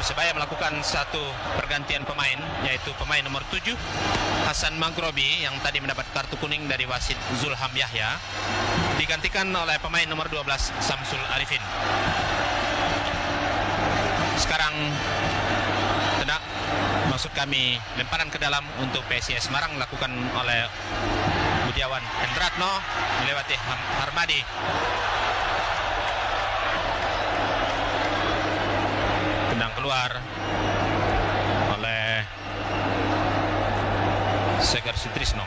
Persebaya melakukan satu pergantian pemain, yaitu pemain nomor 7 Hasan Maghrobi yang tadi mendapat kartu kuning dari wasit Zulham Yahya, digantikan oleh pemain nomor 12 Samsul Arifin. Sekarang maksud kami lemparan ke dalam untuk PSIS Semarang dilakukan oleh Budiawan Hendratno melewati Harmadi. Tendang keluar oleh Segar Sutrisno.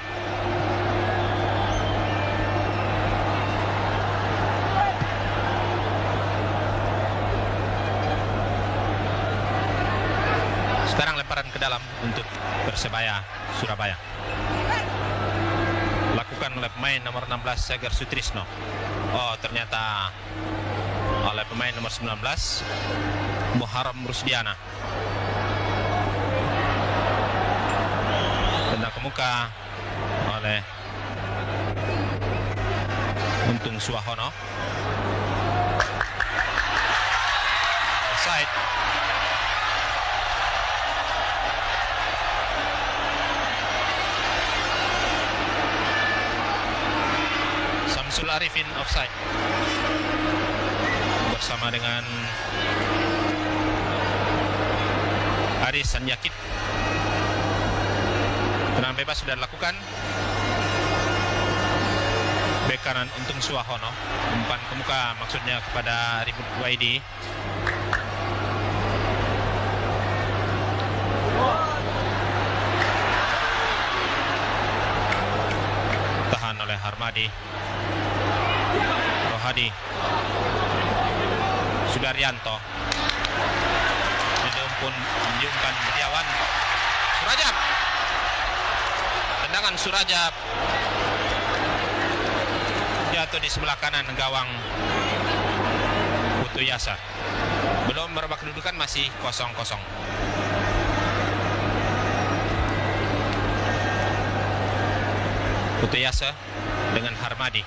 Sekarang lemparan ke dalam untuk Persebaya Surabaya. Lakukan oleh pemain nomor 16 Segar Sutrisno. Oh, ternyata oleh pemain nomor 19 Muharram Rusdiana. Tendang ke muka oleh Untung Suwahono. Offside. Samsul Arifin offside bersama dengan Aris Sanyakit. Tendangan bebas sudah dilakukan. Bek kanan Untung Suwahono, umpan ke muka maksudnya kepada Ribut Waidi. Tahan oleh Harmadi. Rohadi. Sudaryanto. Menjumpan Budiawan. Surajab. Tendangan Surajab jatuh di sebelah kanan gawang Putu Yasa. Belum merubah kedudukan, masih 0-0. Putu Yasa dengan Harmadi.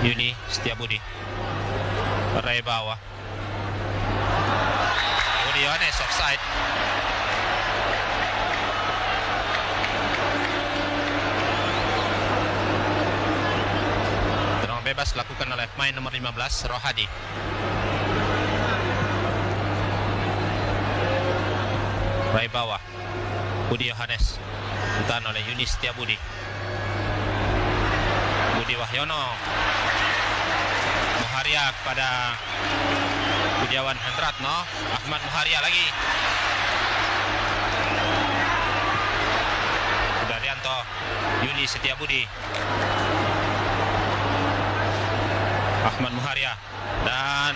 Yuni Setiabudi. Rai bawah. Budi Yohanes offside. Tendangan bebas dilakukan oleh pemain nomor 15 Rohadi. Rai bawah. Budi Yohanes. Ditahan oleh Yuni Setiabudi. Budi Wahyono. Muharia kepada Budiawan Hendratno. Ahmad Muharia lagi. Sudaryanto. Yuni Setiabudi. Ahmad Muharia. Dan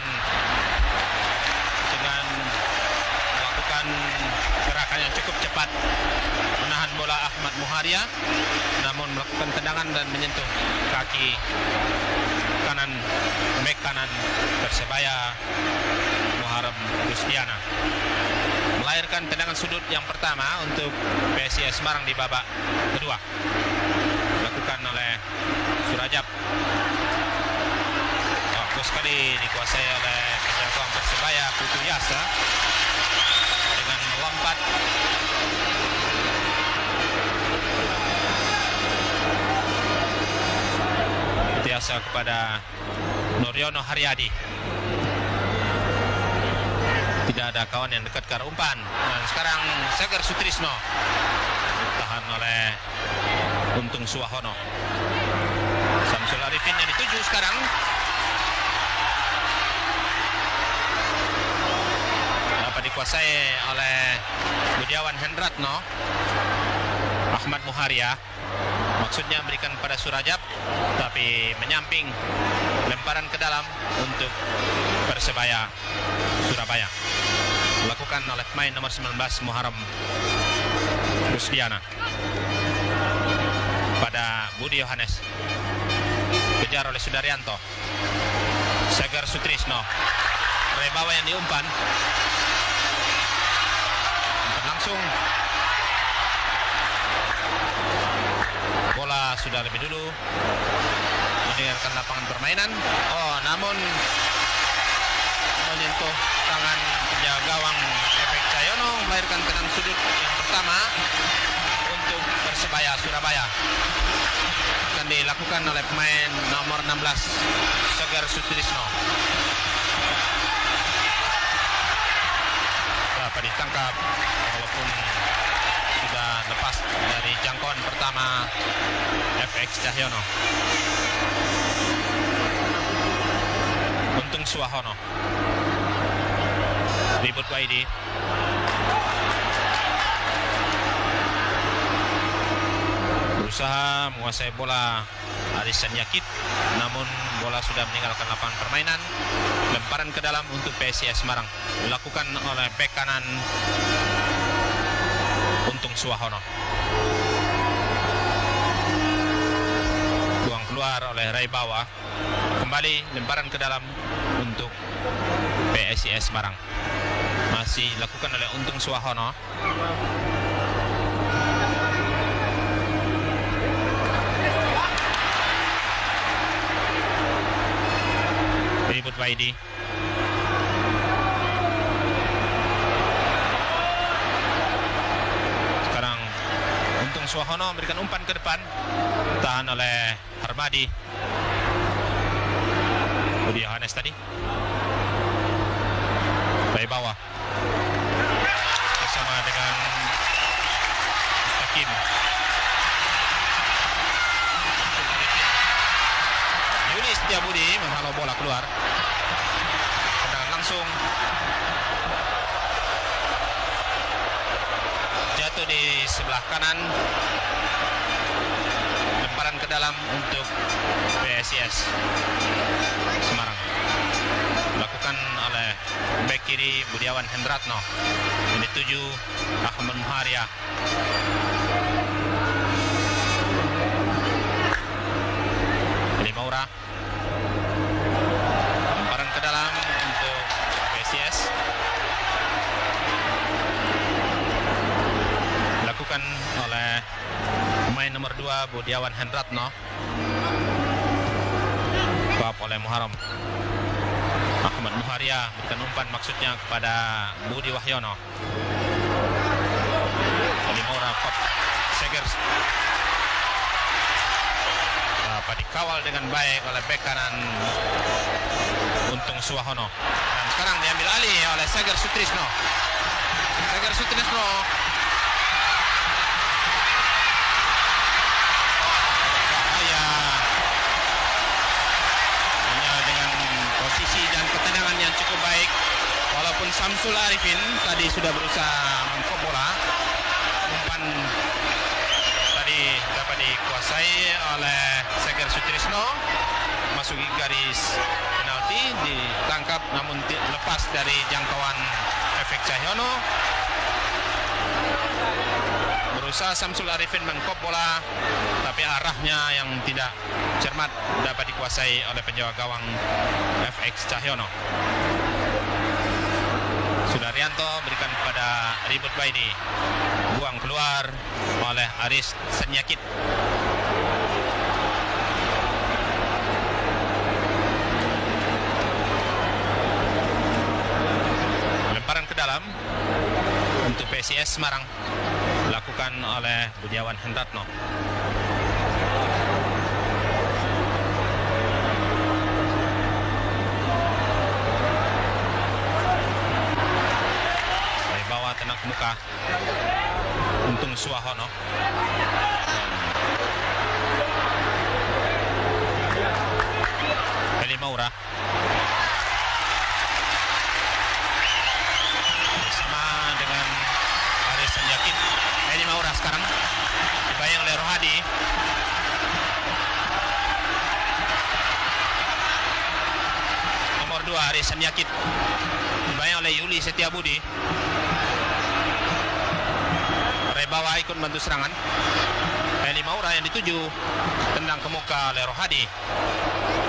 dengan melakukan gerakan yang cukup cepat menahan bola Ahmad Muharia, namun melakukan tendangan dan menyentuh kaki kanan bek kanan Persebaya Muharram Rusdiana, melahirkan tendangan sudut yang pertama untuk PSIS Semarang di babak kedua, dilakukan oleh Surajab. Bagus sekali dikuasai oleh penjaga Persebaya Putu Yasa dengan melompat biasa kepada Nuryono Haryadi. Tidak ada kawan yang dekat ke arah umpan. Dan sekarang Segar Sutrisno ditahan oleh Untung Suwahono. Samsul Arifin yang dituju sekarang. Dapat dikuasai oleh Budiawan Hendratno. Ahmad Muharia maksudnya memberikan pada Surajab, tapi menyamping, lemparan ke dalam untuk Persebaya Surabaya, dilakukan oleh pemain nomor 19 Muharram Rusdiana pada Budi Yohanes. Kejar oleh Sudaryanto. Segar Sutrisno Rebawa yang diumpan. Umpan langsung. Bola sudah lebih dulu meninggalkan lapangan permainan. Oh, namun menyentuh tangan penjaga gawang Efek Cahyono, melahirkan tenang sudut yang pertama untuk Persebaya Surabaya. Akan dilakukan oleh pemain nomor 16 Segar Sutrisno. Dapat ditangkap walaupun sudah lepas dari jangkauan pertama FX Cahyono. Untung Suwahono. Ribut Waidi. Berusaha menguasai bola Arisan Yakit, namun bola sudah meninggalkan lapangan permainan. Lemparan ke dalam untuk PSIS Semarang dilakukan oleh bek kanan Untung Suwahono. Buang keluar oleh Rebawa. Kembali lemparan ke dalam untuk PSIS Semarang. Masih dilakukan oleh Untung Suwahono. Ribut Waidi. Sekarang Untung Suwahono memberikan umpan ke depan. Tahan oleh Harmadi. Budi Yohanes tadi. Dari bawah. Bersama dengan Mustaqim. Yuni Setiabudi menghalau bola keluar. Tendangan langsung. Jatuh di sebelah kanan. Lemparan ke dalam untuk PSIS Semarang. Dilakukan oleh bek kiri Budiawan Hendratno. Ini 7 Ahmad Muharia. Ini Maura. Lemparan ke dalam untuk PSIS. Dilakukan oleh pemain nomor 2 Budiawan Hendratno. Bab oleh Muharram. Ahmad Muharia berikan umpan maksudnya kepada Budi Wahyono. Dari Maura Kop Segers. Dapat dikawal dengan baik oleh bek kanan Untung Suwahono. Dan sekarang diambil alih oleh Segar Sutrisno. Segar Sutrisno bahaya. Hanya dengan posisi dan ketenangan yang cukup baik. Walaupun Samsul Arifin tadi sudah berusaha mengkop bola, umpan tadi dapat dikuasai oleh Segar Sutrisno, masuki garis penalti, ditangkap namun lepas dari jangkauan Efek Cahyono. Berusaha Samsul Arifin mengkop bola, tapi arahnya yang tidak cermat dapat dikuasai oleh penjaga gawang FX Cahyono. Sudaryanto berikan kepada Ribut Waidi. Buang keluar oleh Aris Senyakit. Lemparan ke dalam untuk PSIS Semarang dilakukan oleh Budiawan Hendratno. Dari bawah tenang ke muka Untung Suwahono. Eli Maura. Bersama dengan Aris Yakin. Eli Maura sekarang dibayang oleh Rohadi. Nomor 2 Aris Yakin dibayang oleh Yuli Setiabudi. Rebawa ikut bantu serangan. Eli Ali Maura yang dituju, tendang ke muka oleh Rohadi.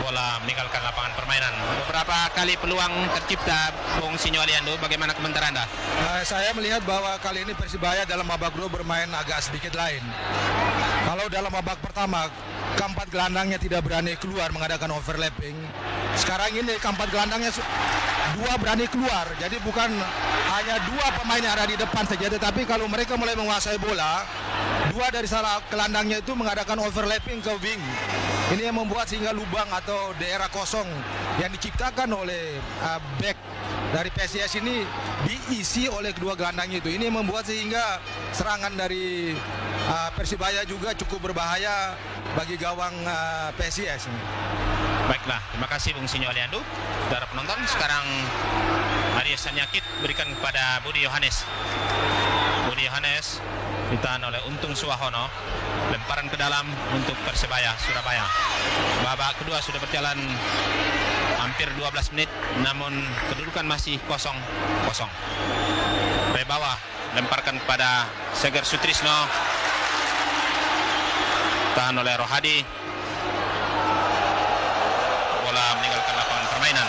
Bola meninggalkan lapangan permainan. Beberapa kali peluang tercipta, Bung Sinyo Aliando. Bagaimana komentar Anda? Saya melihat bahwa kali ini Persibaya dalam babak kedua bermain agak sedikit lain. Kalau dalam babak pertama keempat gelandangnya tidak berani keluar mengadakan overlapping. Sekarang ini keempat gelandangnya dua berani keluar. Jadi bukan hanya dua pemain yang ada di depan saja, tetapi kalau mereka mulai menguasai bola, dua dari salah gelandangnya itu mengadakan overlapping ke wing. Ini yang membuat sehingga lubang atau daerah kosong yang diciptakan oleh back dari PSIS ini diisi oleh kedua gelandangnya itu. Ini yang membuat sehingga serangan dari Persibaya juga cukup berbahaya bagi gawang PSIS. Baiklah, terima kasih Bung Sinyo Aliando. Saudara penonton, sekarang Aries Sanyakit berikan kepada Budi Yohanes. Budi Yohanes ditahan oleh Untung Suwahono. Lemparan ke dalam untuk Persebaya Surabaya. Babak kedua sudah berjalan hampir 12 menit, namun kedudukan masih 0-0. Dari bawah lemparkan kepada Seger Sutrisno. Tahan oleh Rohadi. Bola meninggalkan lapangan permainan.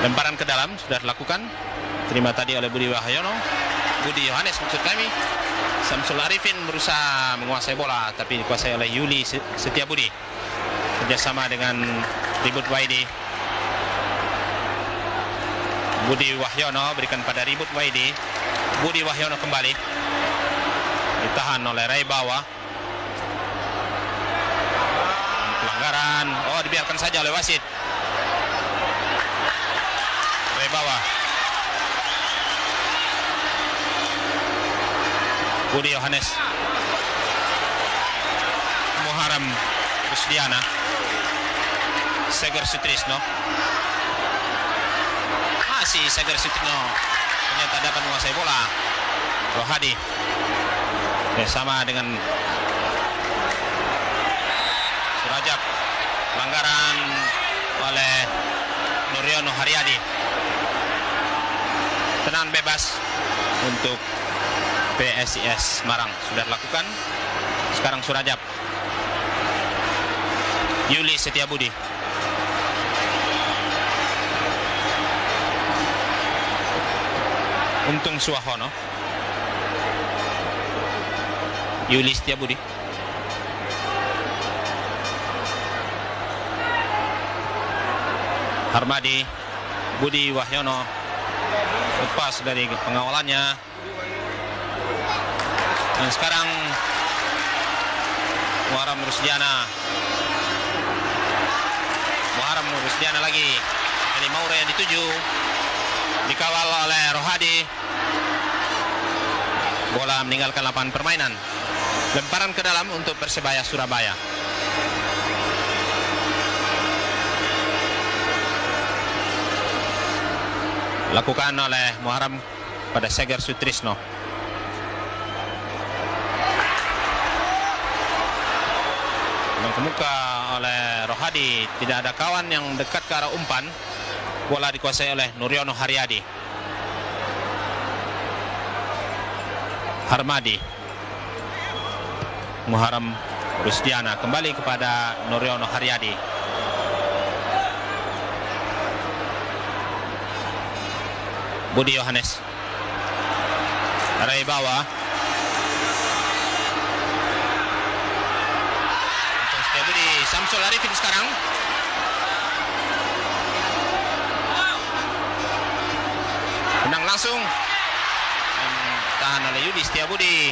Lemparan ke dalam sudah dilakukan. Terima tadi oleh Budi Yohanes maksud kami. Samsul Arifin berusaha menguasai bola, tapi dikuasai oleh Yuli Setiabudi. Kerjasama dengan Ribut Waidi. Budi Wahyono berikan pada Ribut Waidi. Budi Wahyono kembali. Ditahan oleh Ray Bawa. Pelanggaran. Oh, dibiarkan saja oleh wasit. Bawah Budi Yohanes, Muharam Rusdiana, Seger Sutrisno. Masih Seger Sutrisno ternyata dapat menguasai bola. Rohadi bersama dengan Surajab. Pelanggaran oleh Nuryono Haryadi. Tendangan bebas untuk PSIS Semarang sudah dilakukan. Sekarang Surajab. Yuli Setiabudi. Untung Suwahono. Yuli Setiabudi. Harmadi. Budi Wahyono lepas dari pengawalannya. Dan sekarang Muharam Rusdiana lagi. Ali Maura yang dituju, dikawal oleh Rohadi. Bola meninggalkan lapangan permainan. Lemparan ke dalam untuk Persebaya Surabaya. Lakukan oleh Muharam pada Seger Sutrisno. Yang kemuka oleh Rohadi. Tidak ada kawan yang dekat ke arah umpan. Bola dikuasai oleh Nuryono Haryadi. Harmadi. Muharam Rusdiana kembali kepada Nuryono Haryadi. Budi Yohanes. Dari bawah. Untuk Setiabudi. Samsul Arifin sekarang. Tenang langsung. Tahan oleh Yudi Setiabudi.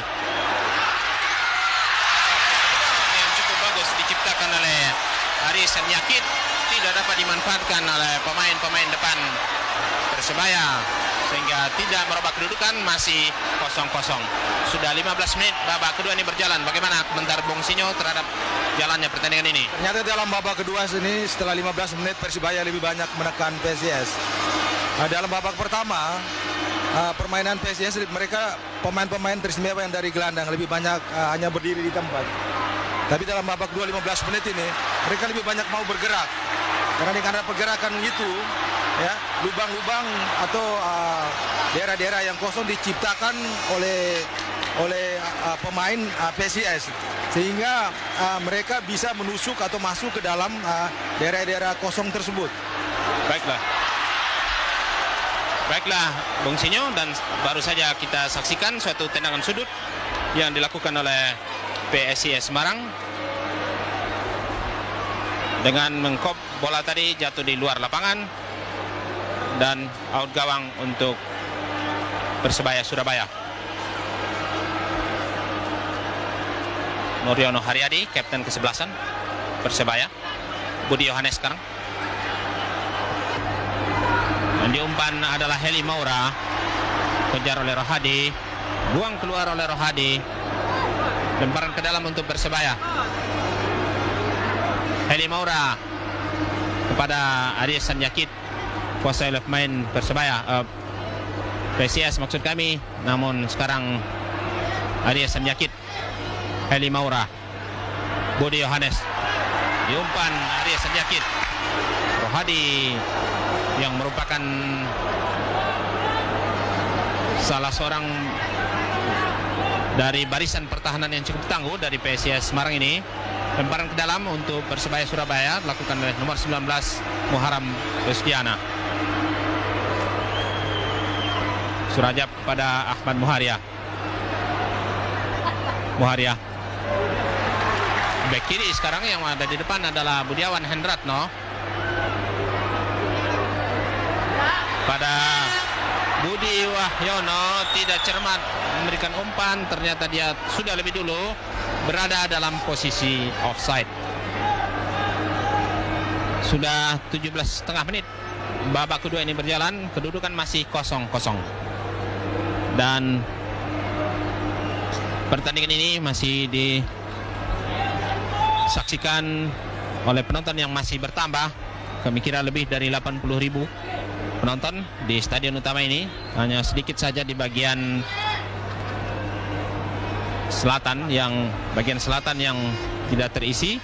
Yang cukup bagus diciptakan oleh Aries Sanyakit. Tidak dapat dimanfaatkan oleh pemain-pemain depan Persebaya, sehingga tidak merubah kedudukan, masih 0-0. Sudah 15 menit babak kedua ini berjalan. Bagaimana komentar Bung Sinyo terhadap jalannya pertandingan ini? Ternyata dalam babak kedua ini setelah 15 menit Persibaya lebih banyak menekan PSIS. Dalam babak pertama permainan PSIS mereka pemain-pemain teristimewa yang dari gelandang lebih banyak hanya berdiri di tempat. Tapi dalam babak 15 menit ini mereka lebih banyak mau bergerak. Karena dengan ada pergerakan itu ya, lubang-lubang atau daerah-daerah yang kosong diciptakan oleh pemain PSIS, sehingga mereka bisa menusuk atau masuk ke dalam daerah-daerah kosong tersebut. Baiklah, Bung Sinyo, dan baru saja kita saksikan suatu tendangan sudut yang dilakukan oleh PSIS Semarang dengan mengkop bola tadi jatuh di luar lapangan dan out gawang untuk Persebaya Surabaya. Noriono Haryadi, kapten ke-11 Persebaya. Budi Yohanes sekarang. Yang diumpan adalah Heli Maura. Kejar oleh Rohadi. Buang keluar oleh Rohadi. Lemparan ke dalam untuk Persebaya. Heli Maura kepada Aries Sanjakit, kuasa oleh pemain Persebaya, PSIS maksud kami. Namun sekarang Aries Sanjakit, Heli Maura, Budi Yohanes, diumpan Aries Sanjakit. Rohadi yang merupakan salah seorang dari barisan pertahanan yang cukup tangguh dari PSIS Semarang ini. Lemparan ke dalam untuk Persebaya Surabaya dilakukan oleh nomor 19 Muharam Rusdiana. Surajab kepada Ahmad Muharia. Bek kiri sekarang yang ada di depan adalah Budiawan Hendratno. Pada Budi Wahyono tidak cermat memberikan umpan, ternyata dia sudah lebih dulu berada dalam posisi offside. Sudah 17,5 menit babak kedua ini berjalan, kedudukan masih 0-0. Dan pertandingan ini masih disaksikan oleh penonton yang masih bertambah. Kami kira lebih dari 80.000 penonton di stadion utama ini. Hanya sedikit saja di bagian selatan yang tidak terisi.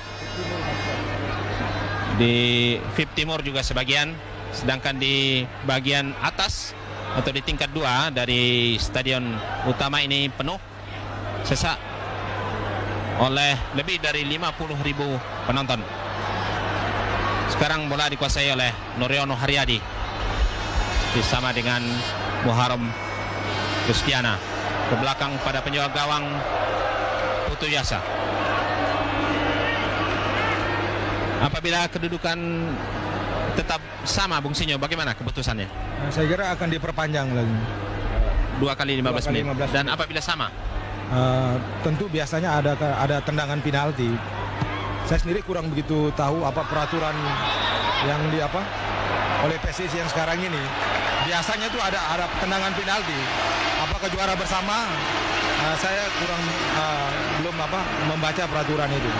Di VIP Timur juga sebagian, sedangkan di bagian atas atau di tingkat 2 dari stadion utama ini penuh sesak oleh lebih dari 50.000 penonton. Sekarang bola dikuasai oleh Noriono Haryadi bersama dengan Muharam Rusdiana. Ke belakang pada penjaga gawang Putu Yasa. Apabila kedudukan tetap sama, Bung Sinyo, bagaimana keputusannya? Saya kira akan diperpanjang lagi. 2 kali 15 menit. Dan apabila sama? Tentu biasanya ada tendangan penalti. Saya sendiri kurang begitu tahu apa peraturan yang oleh PSIS yang sekarang ini. Biasanya itu ada tendangan penalti. Apakah juara bersama? Saya belum membaca peraturan itu.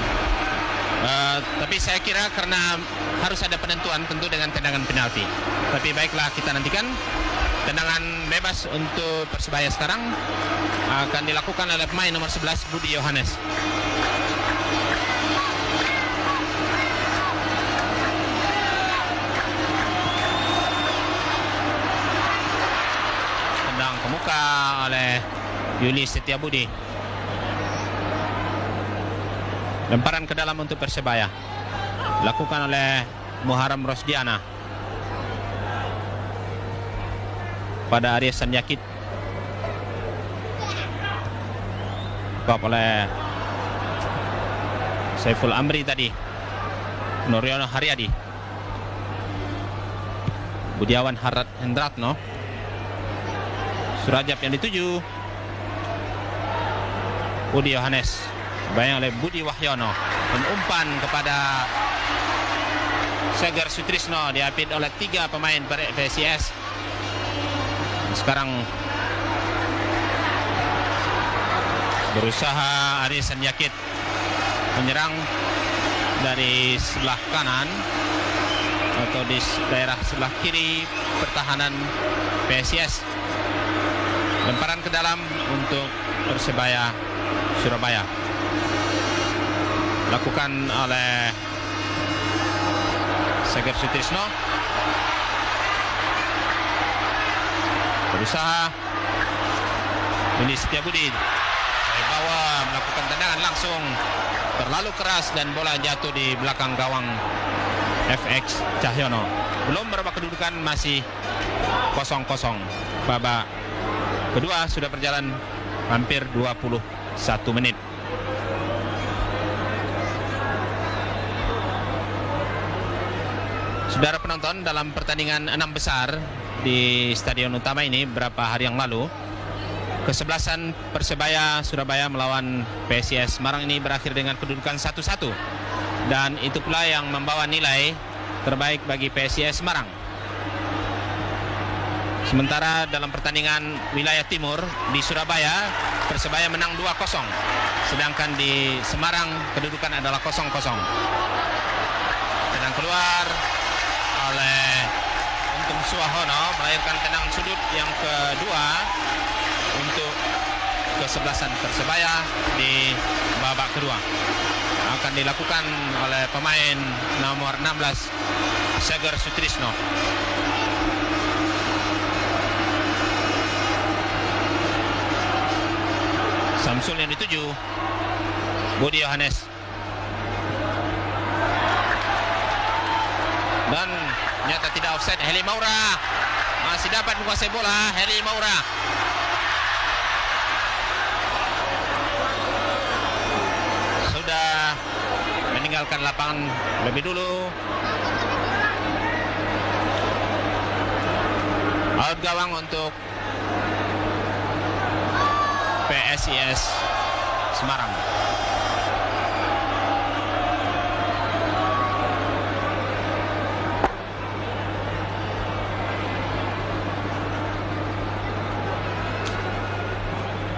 Tapi saya kira karena harus ada penentuan tentu dengan tendangan penalti. Tapi baiklah, kita nantikan. Tendangan bebas untuk Persebaya sekarang akan dilakukan oleh pemain nomor 11 Budi Yohanes. Tendang ke muka oleh Yuli Setiabudi. Lemparan ke dalam untuk Persebaya dilakukan oleh Muharam Rusdiana pada Aries Sanjakit. Kop oleh Saiful Amri tadi. Noriono Haryadi. Budiawan Hendratno. Surajab yang dituju. Budi Yohanes. Bayang oleh Budi Wahyono. Umpan kepada Segar Sutrisno, diapit oleh 3 pemain PSIS. Sekarang berusaha Aries Sanjakit menyerang dari sebelah kanan atau di daerah sebelah kiri pertahanan PSIS. Lemparan ke dalam untuk Persebaya Surabaya. Lakukan oleh Seger Sutrisno. Berusaha Willy Setiabudi dari bawah melakukan tendangan langsung terlalu keras dan bola jatuh di belakang gawang FX Cahyono. Belum berubah kedudukan, masih 0-0. Babak kedua sudah berjalan hampir 21 menit. Saudara penonton, dalam pertandingan 6 besar di stadion utama ini beberapa hari yang lalu, kesebelasan Persebaya Surabaya melawan PSIS Semarang ini berakhir dengan kedudukan 1-1. Dan itu pula yang membawa nilai terbaik bagi PSIS Semarang. Sementara dalam pertandingan wilayah timur di Surabaya, Persebaya menang 2-0. Sedangkan di Semarang kedudukan adalah 0-0. Tenang keluar oleh Untung Suahono, melahirkan tendangan sudut yang kedua untuk kesebelasan Persebaya di babak kedua. Akan dilakukan oleh pemain nomor 16 Seger Sutrisno. Samsul yang dituju Budi Yohanes. Dan nyata tidak offside. Heli Maura masih dapat menguasai bola. Heli Maura sudah meninggalkan lapangan lebih dulu. Out gawang untuk PSIS Semarang.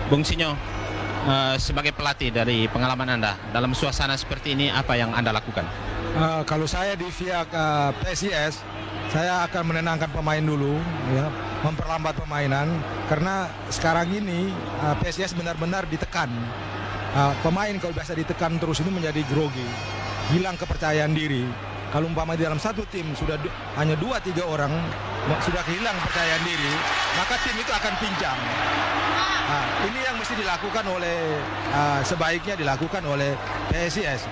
Bung Sinyo, sebagai pelatih dari pengalaman Anda dalam suasana seperti ini, apa yang Anda lakukan? Kalau saya di pihak PSIS, saya akan menenangkan pemain dulu, ya, memperlambat permainan, karena sekarang ini PSIS benar-benar ditekan. Pemain kalau biasa ditekan terus ini menjadi grogi, hilang kepercayaan diri. Kalau umpama di dalam satu tim sudah hanya 2-3 orang sudah kehilangan kepercayaan diri, maka tim itu akan pincang. Ini yang mesti dilakukan oleh sebaiknya dilakukan oleh PSIS.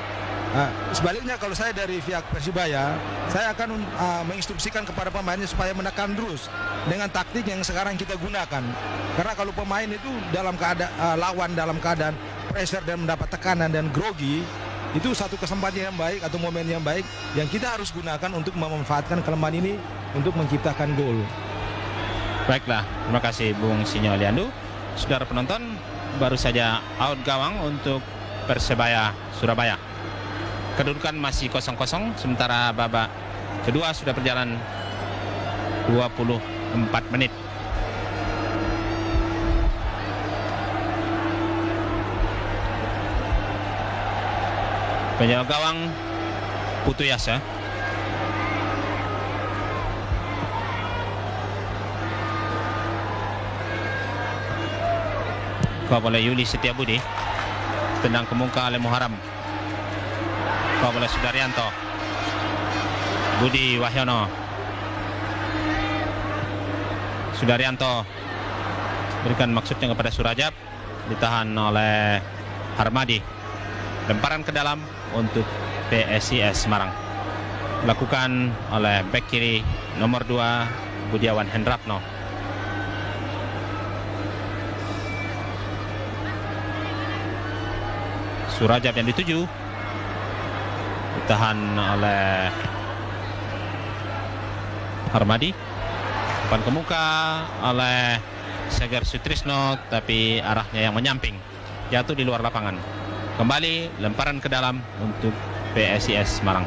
Sebaliknya kalau saya dari pihak Persibaya, saya akan menginstruksikan kepada pemainnya supaya menekan terus dengan taktik yang sekarang kita gunakan. Karena kalau pemain itu dalam keadaan lawan dalam keadaan pressure dan mendapat tekanan dan grogi, itu satu kesempatan yang baik atau momen yang baik yang kita harus gunakan untuk memanfaatkan kelemahan ini untuk menciptakan gol. Baiklah, terima kasih Bung Sinyo Aliandu. Saudara penonton, baru saja out gawang untuk Persebaya Surabaya. Kedudukan masih 0-0, sementara babak kedua sudah berjalan 24 menit. Penjaga gawang Putu Yasa. Kau oleh Yuli Setiabudi. Tendang ke muka oleh Muharam. Kau oleh Sudaryanto. Budi Wahyono. Sudaryanto berikan maksudnya kepada Surajab, ditahan oleh Harmadi. Lemparan ke dalam untuk PSIS Semarang. Dilakukan oleh bek kiri nomor 2 Budiawan Hendratno. Surajab yang dituju, ditahan oleh Harmadi. Umpan ke muka oleh Seger Sutrisno, tapi arahnya yang menyamping, jatuh di luar lapangan. Kembali lemparan ke dalam untuk PSIS Semarang.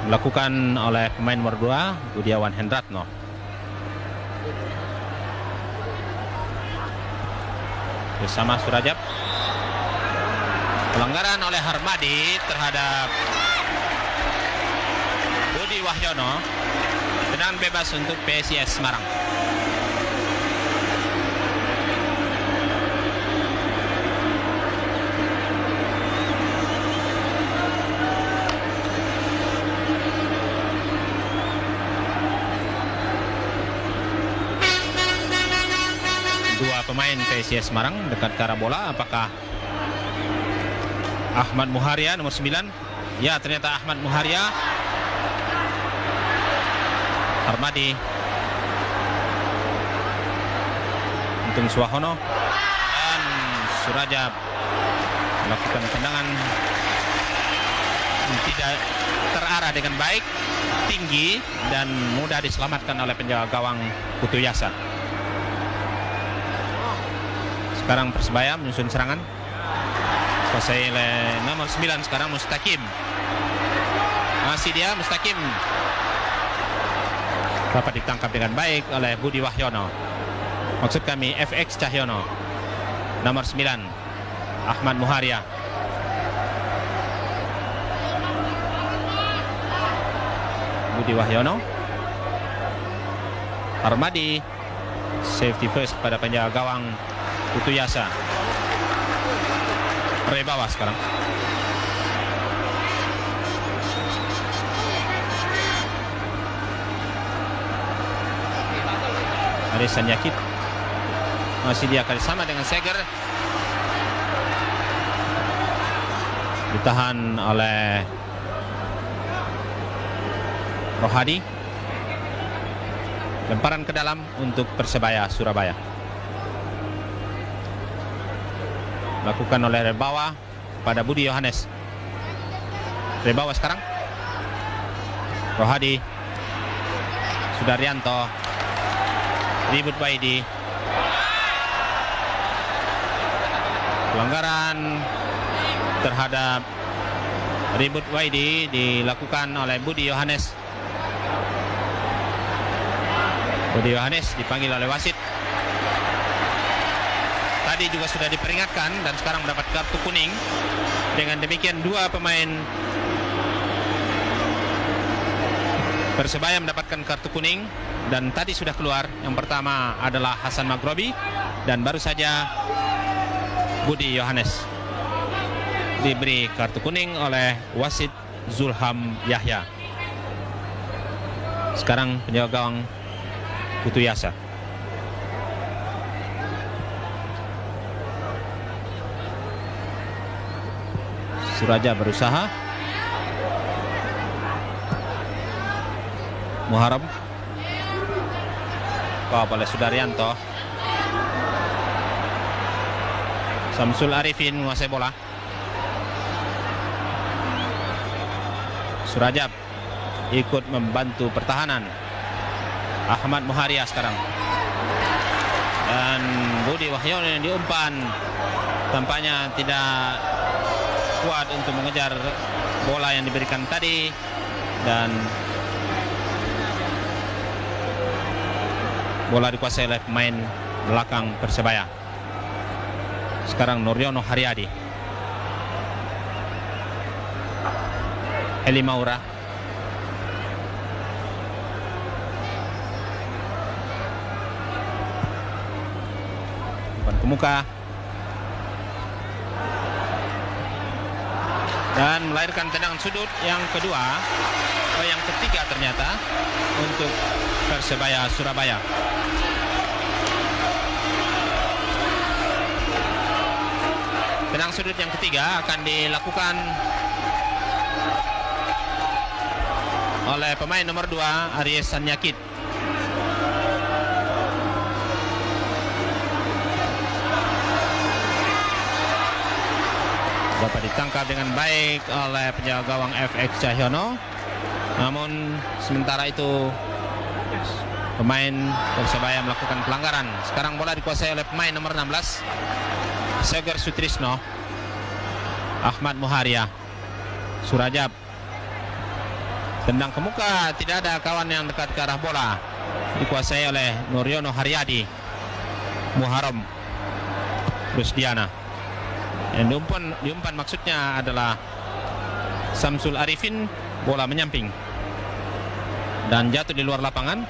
Dilakukan oleh pemain nomor 2 Budiawan Hendratno. Bersama Surajab. Pelanggaran oleh Harmadi terhadap Budi Wahyono. Tendangan bebas untuk PSIS Semarang. Dua pemain PSIS Semarang dekat ke arah bola. Apakah Ahmad Muharia nomor 9? Ya, ternyata Ahmad Muharia. Harmadi, Untung Suwahono, dan Surajab melakukan tendangan tidak terarah dengan baik, tinggi, dan mudah diselamatkan oleh penjaga gawang Putu Yasa. Sekarang Persebaya menyusun serangan. Kuasai oleh nomor 9 sekarang Mustaqim. Masih dia Mustaqim. Dapat ditangkap dengan baik oleh Budi Wahyono. Maksud kami FX Cahyono. Nomor 9 Ahmad Muharia. Budi Wahyono. Harmadi. Safety first pada penjaga gawang Putu Yasa. Rebawa sekarang. Arisan Yakib. Masih dia kali sama dengan Seger. Ditahan oleh Rohadi. Lemparan ke dalam untuk Persebaya Surabaya. Lakukan oleh Rebawa pada Budi Yohanes. Rebawa sekarang. Rohadi. Sudaryanto. Ribut Waidi. Pelanggaran terhadap Ribut Waidi dilakukan oleh Budi Yohanes. Budi Yohanes dipanggil oleh wasit. Tadi juga sudah diperingatkan dan sekarang mendapat kartu kuning. Dengan demikian dua pemain Persebaya mendapatkan kartu kuning. Dan tadi sudah keluar. Yang pertama adalah Hasan Maghrobi. Dan baru saja Budi Yohanes diberi kartu kuning oleh wasit Zulham Yahya. Sekarang penjaga gawang Putu Yasa. Suraja berusaha. Muharram oleh Sudaryanto. Samsul Arifin menguasai bola. Surajab ikut membantu pertahanan. Ahmad Muharia sekarang. Dan Budi Wahyono yang diumpan tampaknya tidak kuat untuk mengejar bola yang diberikan tadi. Dan bola dikuasai oleh pemain belakang Persebaya. Sekarang Nuryono Haryadi. Eli Maura. Umpan ke muka. Dan melahirkan tendangan sudut yang kedua. Yang ketiga ternyata untuk Persebaya Surabaya. Tendangan sudut yang ketiga akan dilakukan oleh pemain nomor 2 Aries Sanyakit. Dapat ditangkap dengan baik oleh penjaga gawang FX Cahyono. Namun sementara itu pemain Persebaya melakukan pelanggaran. Sekarang bola dikuasai oleh pemain nomor 16 Seger Sutrisno. Ahmad Muharia. Surajab. Tendang ke muka, tidak ada kawan yang dekat ke arah bola. Dikuasai oleh Nuryono Haryadi. Muharram Rusdiana. Yang diumpan maksudnya adalah Samsul Arifin, bola menyamping dan jatuh di luar lapangan.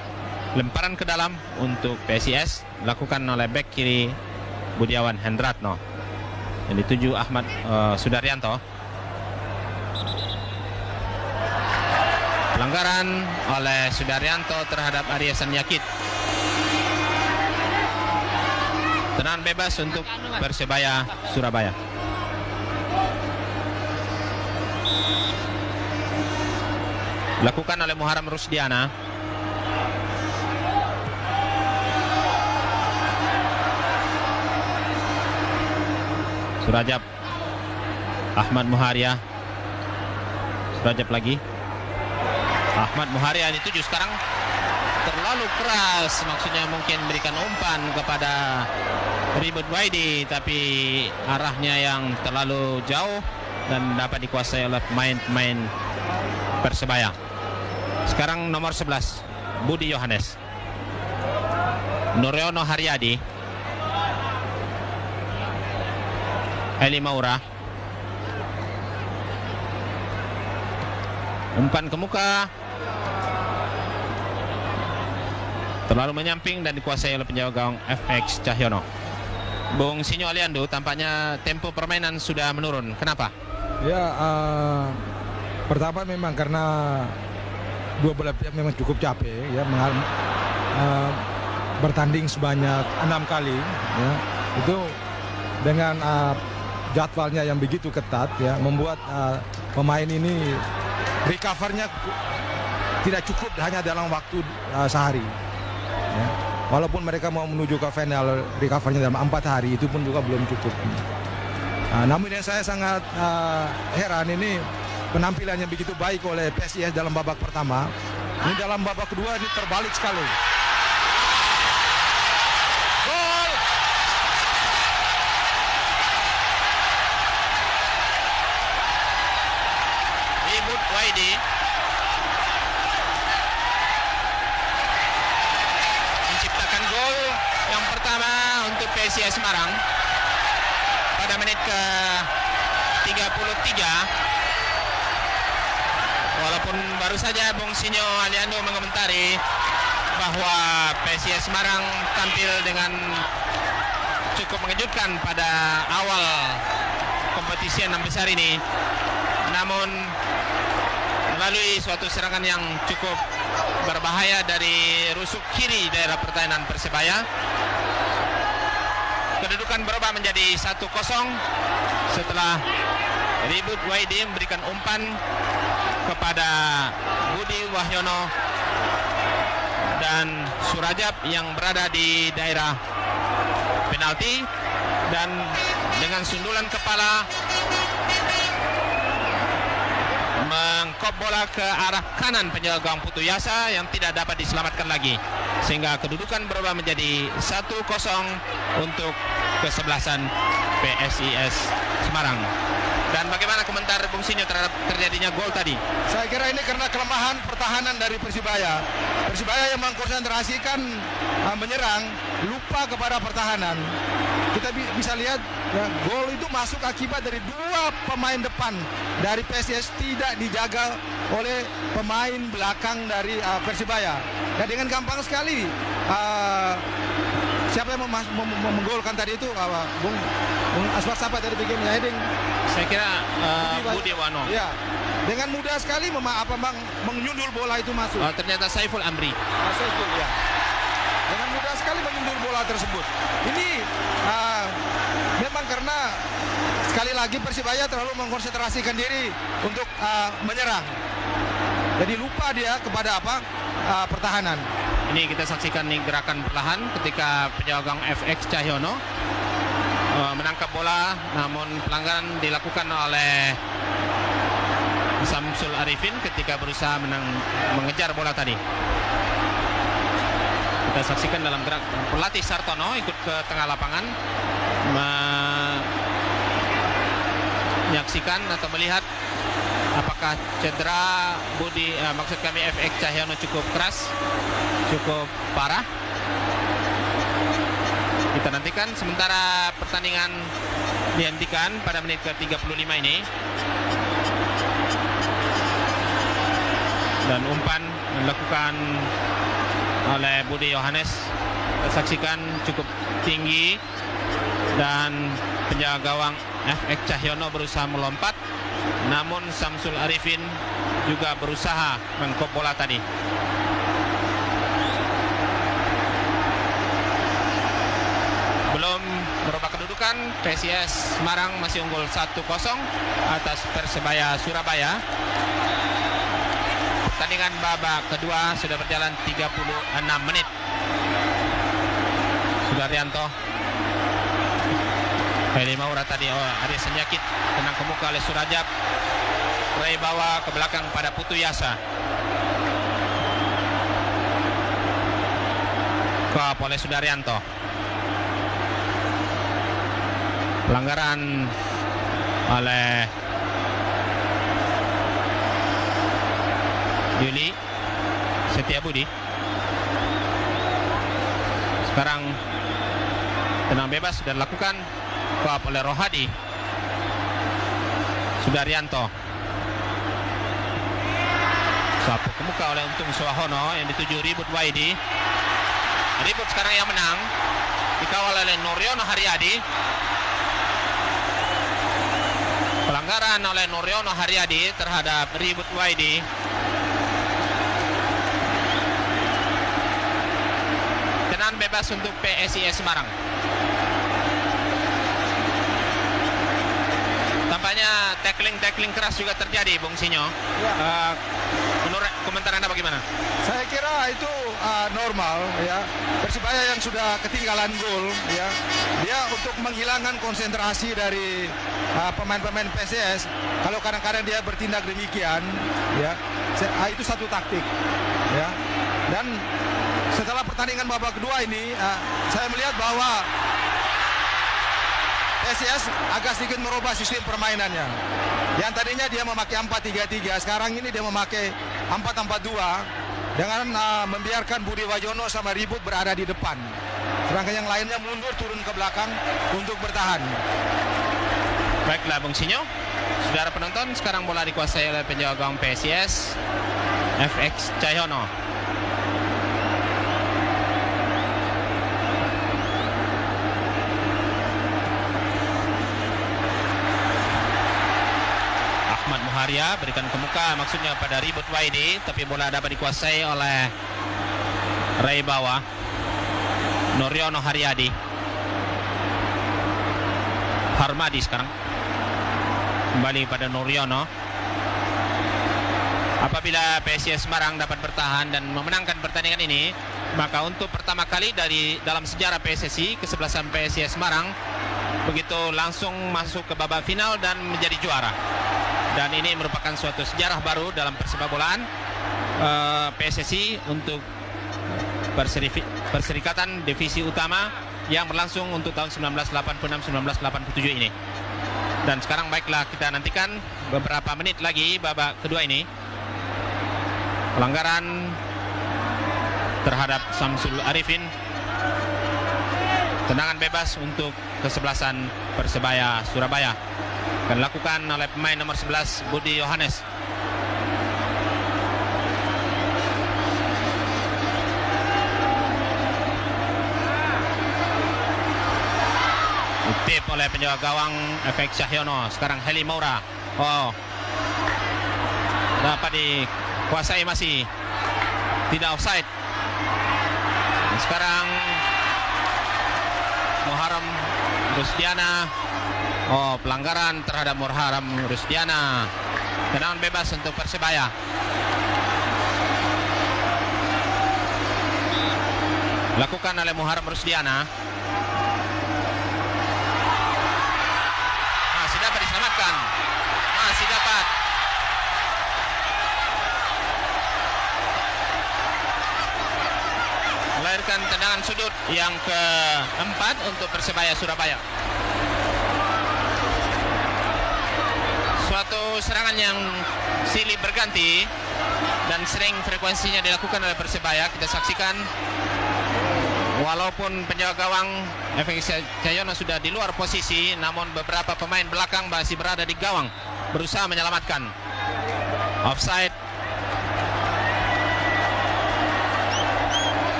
Lemparan ke dalam untuk PSIS dilakukan oleh bek kiri Budiawan Hendratno. Yang dituju Ahmad Sudaryanto. Pelanggaran oleh Sudaryanto terhadap Arya Sanyakit. Tendangan bebas untuk Persebaya Surabaya. Dilakukan oleh Muharram Rusdiana. Surajab, Ahmad Muharia. Surajab lagi. Ahmad Muharia dituju sekarang terlalu keras, maksudnya mungkin berikan umpan kepada Ribut Waidi, tapi arahnya yang terlalu jauh dan dapat dikuasai oleh pemain-pemain Persebaya. Sekarang nomor 11 Budi Yohanes, Nuryono Haryadi, Eli Maura. Umpan ke muka, terlalu menyamping dan dikuasai oleh penjaga gawang FX Cahyono. Bung Sinyo Aliando, tampaknya tempo permainan sudah menurun. Kenapa? Ya, pertama memang karena dua belah pihak memang cukup capek ya, bertanding sebanyak 6 kali ya. Itu dengan jadwalnya yang begitu ketat ya, membuat pemain ini recovernya tidak cukup hanya dalam waktu sehari ya. Walaupun mereka mau menuju ke final, recovernya dalam 4 hari, itu pun juga belum cukup. Namun yang saya sangat heran ini penampilannya begitu baik oleh PSIS dalam babak pertama. Ini dalam babak kedua ini terbalik sekali. Gol! Ribut Waidi menciptakan gol yang pertama untuk PSIS Semarang pada menit ke 33. Walaupun baru saja Bung Sinyo Aliando mengomentari bahwa PSIS Semarang tampil dengan cukup mengejutkan pada awal kompetisi 6 besar ini, namun melalui suatu serangan yang cukup berbahaya dari rusuk kiri daerah pertahanan Persebaya, kedudukan berubah menjadi 1-0 setelah Ribut Waidi memberikan umpan kepada Budi Wahyono dan Surajab yang berada di daerah penalti, dan dengan sundulan kepala mengkop bola ke arah kanan penjaga gawang Putu Yasa yang tidak dapat diselamatkan lagi, sehingga kedudukan berubah menjadi 1-0 untuk kesebelasan PSIS Semarang. Dan bagaimana komentar Bung Sinyo terhadap terjadinya gol tadi? Saya kira ini karena kelemahan pertahanan dari Persibaya. Persibaya yang mengkonsentrasikan menyerang, lupa kepada pertahanan. Kita bisa lihat ya, gol itu masuk akibat dari dua pemain depan dari PSIS tidak dijaga oleh pemain belakang dari Persibaya. Ya, dengan gampang sekali siapa yang menggolkan tadi itu, Bung Aswar siapa tadi bikinnya heading? Saya kira Budi Wano. Ya, dengan mudah sekali menyundul bola itu masuk. Ternyata Saiful Amri. Saiful ya. Dengan mudah sekali menyundul bola tersebut. Ini memang karena sekali lagi Persibaya terlalu mengkonsentrasikan diri untuk menyerang. Jadi lupa dia kepada pertahanan. Ini kita saksikan nih gerakan perlahan ketika penjaga gawang FX Cahyono menangkap bola, namun pelanggaran dilakukan oleh Samsul Arifin ketika berusaha mengejar bola tadi. Kita saksikan dalam gerak pelatih Sartono ikut ke tengah lapangan menyaksikan atau melihat apakah cedera Budi, maksud kami FX Cahyono cukup keras, cukup parah. Kita nantikan sementara pertandingan dihentikan pada menit ke-35 ini. Dan umpan dilakukan oleh Budi Yohanes, saksikan cukup tinggi, dan penjaga gawang FX Cahyono berusaha melompat, namun Samsul Arifin juga berusaha mengkop bola tadi. Belum merubah kedudukan, PSIS Semarang masih unggul 1-0 atas Persebaya Surabaya. Pertandingan babak kedua sudah berjalan 36 menit. Sudaryanto, Heli Maura tadi, Aris Senyakit tenang ke muka oleh Surajab. Ray bawa ke belakang pada Putu Yasa. Kop oleh Sudaryanto. Pelanggaran oleh Yuli Setiabudi. Sekarang tenang bebas sudah dilakukan, kop oleh Rohadi. Sudaryanto, sapu ke muka oleh Untung Suwahono yang dituju Ribut Waidi. Ribut sekarang yang menang, dikawal oleh Nuryono Haryadi. Pelanggaran oleh Nuryono Haryadi terhadap Ribut Waidi. Tenang bebas untuk PSIS Semarang. Tampaknya tackling keras juga terjadi, Bung Sinyo. Ya. Menurut komentar Anda bagaimana? Saya kira itu normal ya. Persibaya yang sudah ketinggalan gol ya, dia untuk menghilangkan konsentrasi dari pemain-pemain PSIS. Kalau kadang-kadang dia bertindak demikian ya, itu satu taktik ya. Dan setelah pertandingan babak kedua ini, saya melihat bahwa PSIS agak sedikit merubah sistem permainannya. Yang tadinya dia memakai 4-3-3, sekarang ini dia memakai 4-4-2 dengan membiarkan Budi Wajono sama Ribut berada di depan. Sedangkan yang lainnya mundur turun ke belakang untuk bertahan. Baiklah Bung Sinyo, saudara penonton, sekarang bola dikuasai oleh penjaga gawang PSIS FX Cahyono. Ahmad Muharia berikan ke muka, maksudnya pada Ribut Waidi, tapi bola dapat dikuasai oleh Ray Bawa. Nuryono Haryadi. Harmadi sekarang kembali pada Nuryono. Apabila PSIS Semarang dapat bertahan dan memenangkan pertandingan ini, maka untuk pertama kali dalam sejarah PSSI, kesebelasan PSIS Semarang begitu langsung masuk ke babak final dan menjadi juara. Dan ini merupakan suatu sejarah baru dalam persepak-bolaan PSSI untuk Perserikatan Divisi Utama yang berlangsung untuk tahun 1986-1987 ini. Dan sekarang baiklah kita nantikan beberapa menit lagi babak kedua ini. Pelanggaran terhadap Samsul Arifin. Tendangan bebas untuk kesebelasan Persebaya Surabaya. Akan dilakukan oleh pemain nomor 11 Budi Yohanes. Tip oleh penjaga gawang FX Cahyono. Sekarang Heli Maura. Dapat dikuasai, masih tidak offside. Sekarang Muharram Rusdiana. Pelanggaran terhadap Muharram Rusdiana. Tendangan bebas untuk Persebaya. Lakukan oleh Muharram Rusdiana. Masih dapat diselamatkan. Masih dapat. Melahirkan tendangan sudut yang keempat untuk Persebaya Surabaya. Suatu serangan yang silih berganti dan sering frekuensinya dilakukan oleh Persebaya. Kita saksikan Walaupun penjaga gawang FX Cahyono sudah di luar posisi, namun beberapa pemain belakang masih berada di gawang berusaha menyelamatkan. Offside.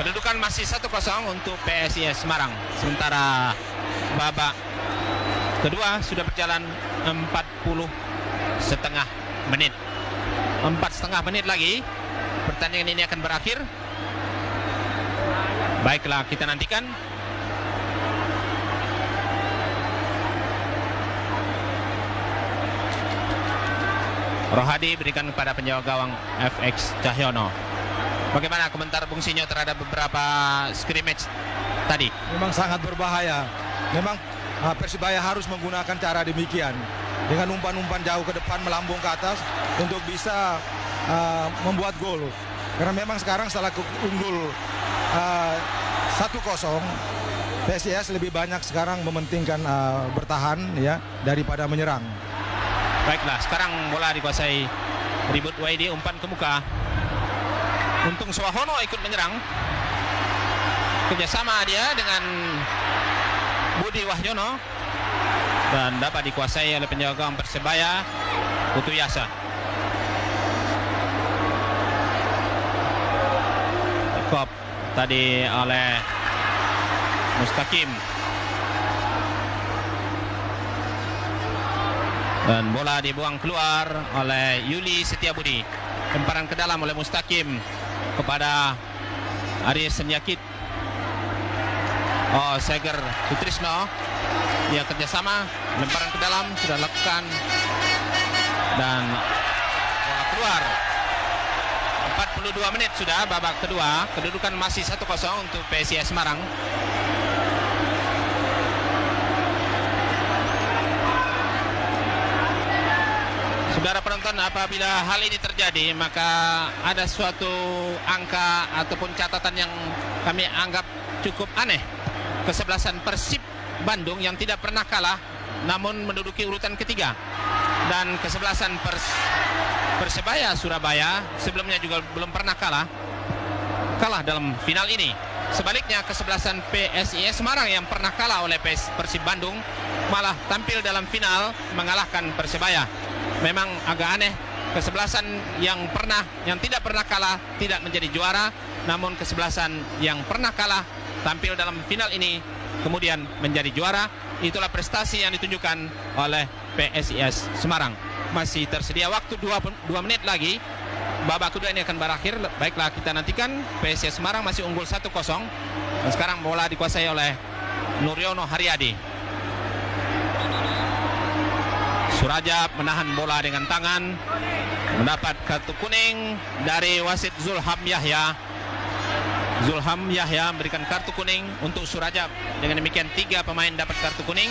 Kedudukan masih 1-0 untuk PSIS Semarang. Sementara babak kedua sudah berjalan 40,5 menit. 4,5 menit lagi pertandingan ini akan berakhir. Baiklah, kita nantikan. Rohadi berikan kepada penjaga gawang FX Cahyono. Bagaimana komentar Bung Sinyo terhadap beberapa scrimmage tadi? Memang sangat berbahaya. Memang Persibaya harus menggunakan cara demikian, dengan umpan-umpan jauh ke depan, melambung ke atas untuk bisa membuat gol. Karena memang sekarang setelah unggul 1-0, PSIS lebih banyak sekarang mementingkan bertahan ya daripada menyerang. Baiklah, sekarang bola dikuasai ribut YD, umpan ke muka. Untung Swahono ikut menyerang. Kerjasama dia dengan Budi Wahyono dan dapat dikuasai oleh penjaga gawang Persebaya, Putu Yasa. Kop tadi oleh Mustaqim. Dan bola dibuang keluar oleh Yuli Setiabudi. Lemparan ke dalam oleh Mustaqim kepada Aris Senyakit. Oh, Seger Sutrisno. Dia kerjasama. Lemparan ke dalam sudah lakukan. Dan bola keluar. 42 menit sudah babak kedua. Kedudukan masih 1-0 untuk PSIS Semarang. Saudara penonton, apabila hal ini terjadi, maka ada suatu angka ataupun catatan yang kami anggap cukup aneh. Kesebelasan Persib Bandung yang tidak pernah kalah namun menduduki urutan ketiga. Dan kesebelasan Persebaya Surabaya sebelumnya juga belum pernah kalah dalam final ini. Sebaliknya kesebelasan PSIS Semarang yang pernah kalah oleh Persib Bandung malah tampil dalam final mengalahkan Persebaya. Memang agak aneh, kesebelasan yang tidak pernah kalah tidak menjadi juara, namun kesebelasan yang pernah kalah tampil dalam final ini kemudian menjadi juara. Itulah prestasi yang ditunjukkan oleh PSIS Semarang. Masih tersedia waktu 2 menit lagi. Babak kedua ini akan berakhir. Baiklah, kita nantikan. PSIS Semarang masih unggul 1-0. Dan sekarang bola dikuasai oleh Nuryono Haryadi. Surajab menahan bola dengan tangan, mendapat kartu kuning dari wasit Zulham Yahya. Zulham Yahya memberikan kartu kuning untuk Surajab. Dengan demikian 3 pemain dapat kartu kuning.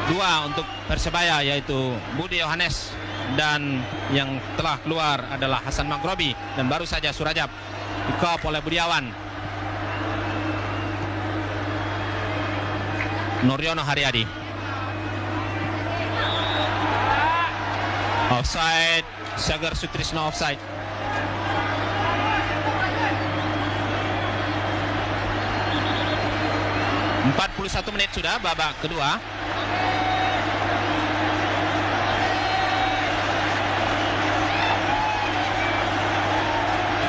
2 untuk Persebaya, yaitu Budi Yohanes, dan yang telah keluar adalah Hasan Maghrobi. Dan baru saja Surajab dikop oleh Budiawan. Nuryono Haryadi. Offside, Seger Sutrisno offside. (41 menit sudah babak kedua.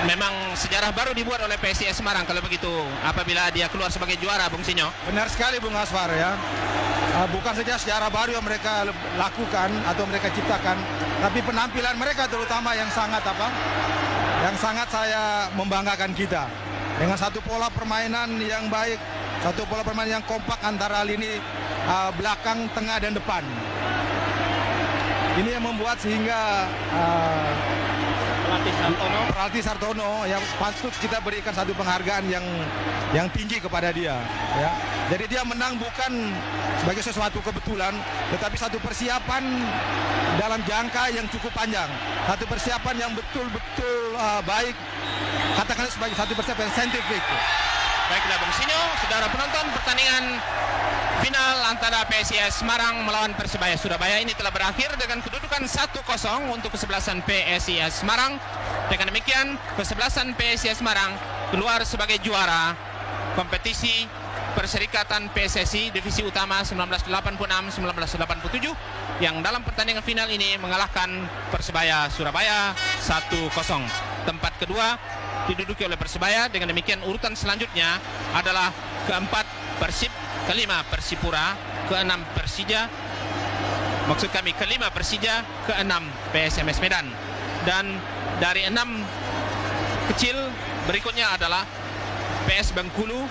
Memang sejarah baru dibuat oleh PSIS Semarang kalau begitu, apabila dia keluar sebagai juara, Bung Sinyo. Benar sekali Bung Asfar ya. Bukan saja sejarah baru yang mereka lakukan atau mereka ciptakan, tapi penampilan mereka terutama yang sangat saya membanggakan kita. Dengan satu pola permainan yang baik, satu pola permainan yang kompak antara lini belakang, tengah, dan depan. Ini yang membuat sehingga Pelatih Sartono yang patut kita berikan satu penghargaan yang tinggi kepada dia ya. Jadi dia menang bukan sebagai sesuatu kebetulan, tetapi satu persiapan dalam jangka yang cukup panjang, satu persiapan yang betul-betul baik, katakanlah sebagai satu persiapan yang saintifik. Baiklah Bung Sinyo, saudara penonton, pertandingan final antara PSIS Semarang melawan Persebaya Surabaya ini telah berakhir dengan kedudukan 1-0 untuk kesebelasan PSIS Semarang. Dengan demikian, kesebelasan PSIS Semarang keluar sebagai juara kompetisi Perserikatan PSSI Divisi Utama 1986-1987 yang dalam pertandingan final ini mengalahkan Persebaya Surabaya 1-0. Tempat kedua diduduki oleh Persebaya. Dengan demikian urutan selanjutnya adalah keempat Persib, kelima Persipura, keenam Persija, maksud kami kelima Persija, keenam PSMS Medan. Dan dari 6 kecil berikutnya adalah PS Bengkulu,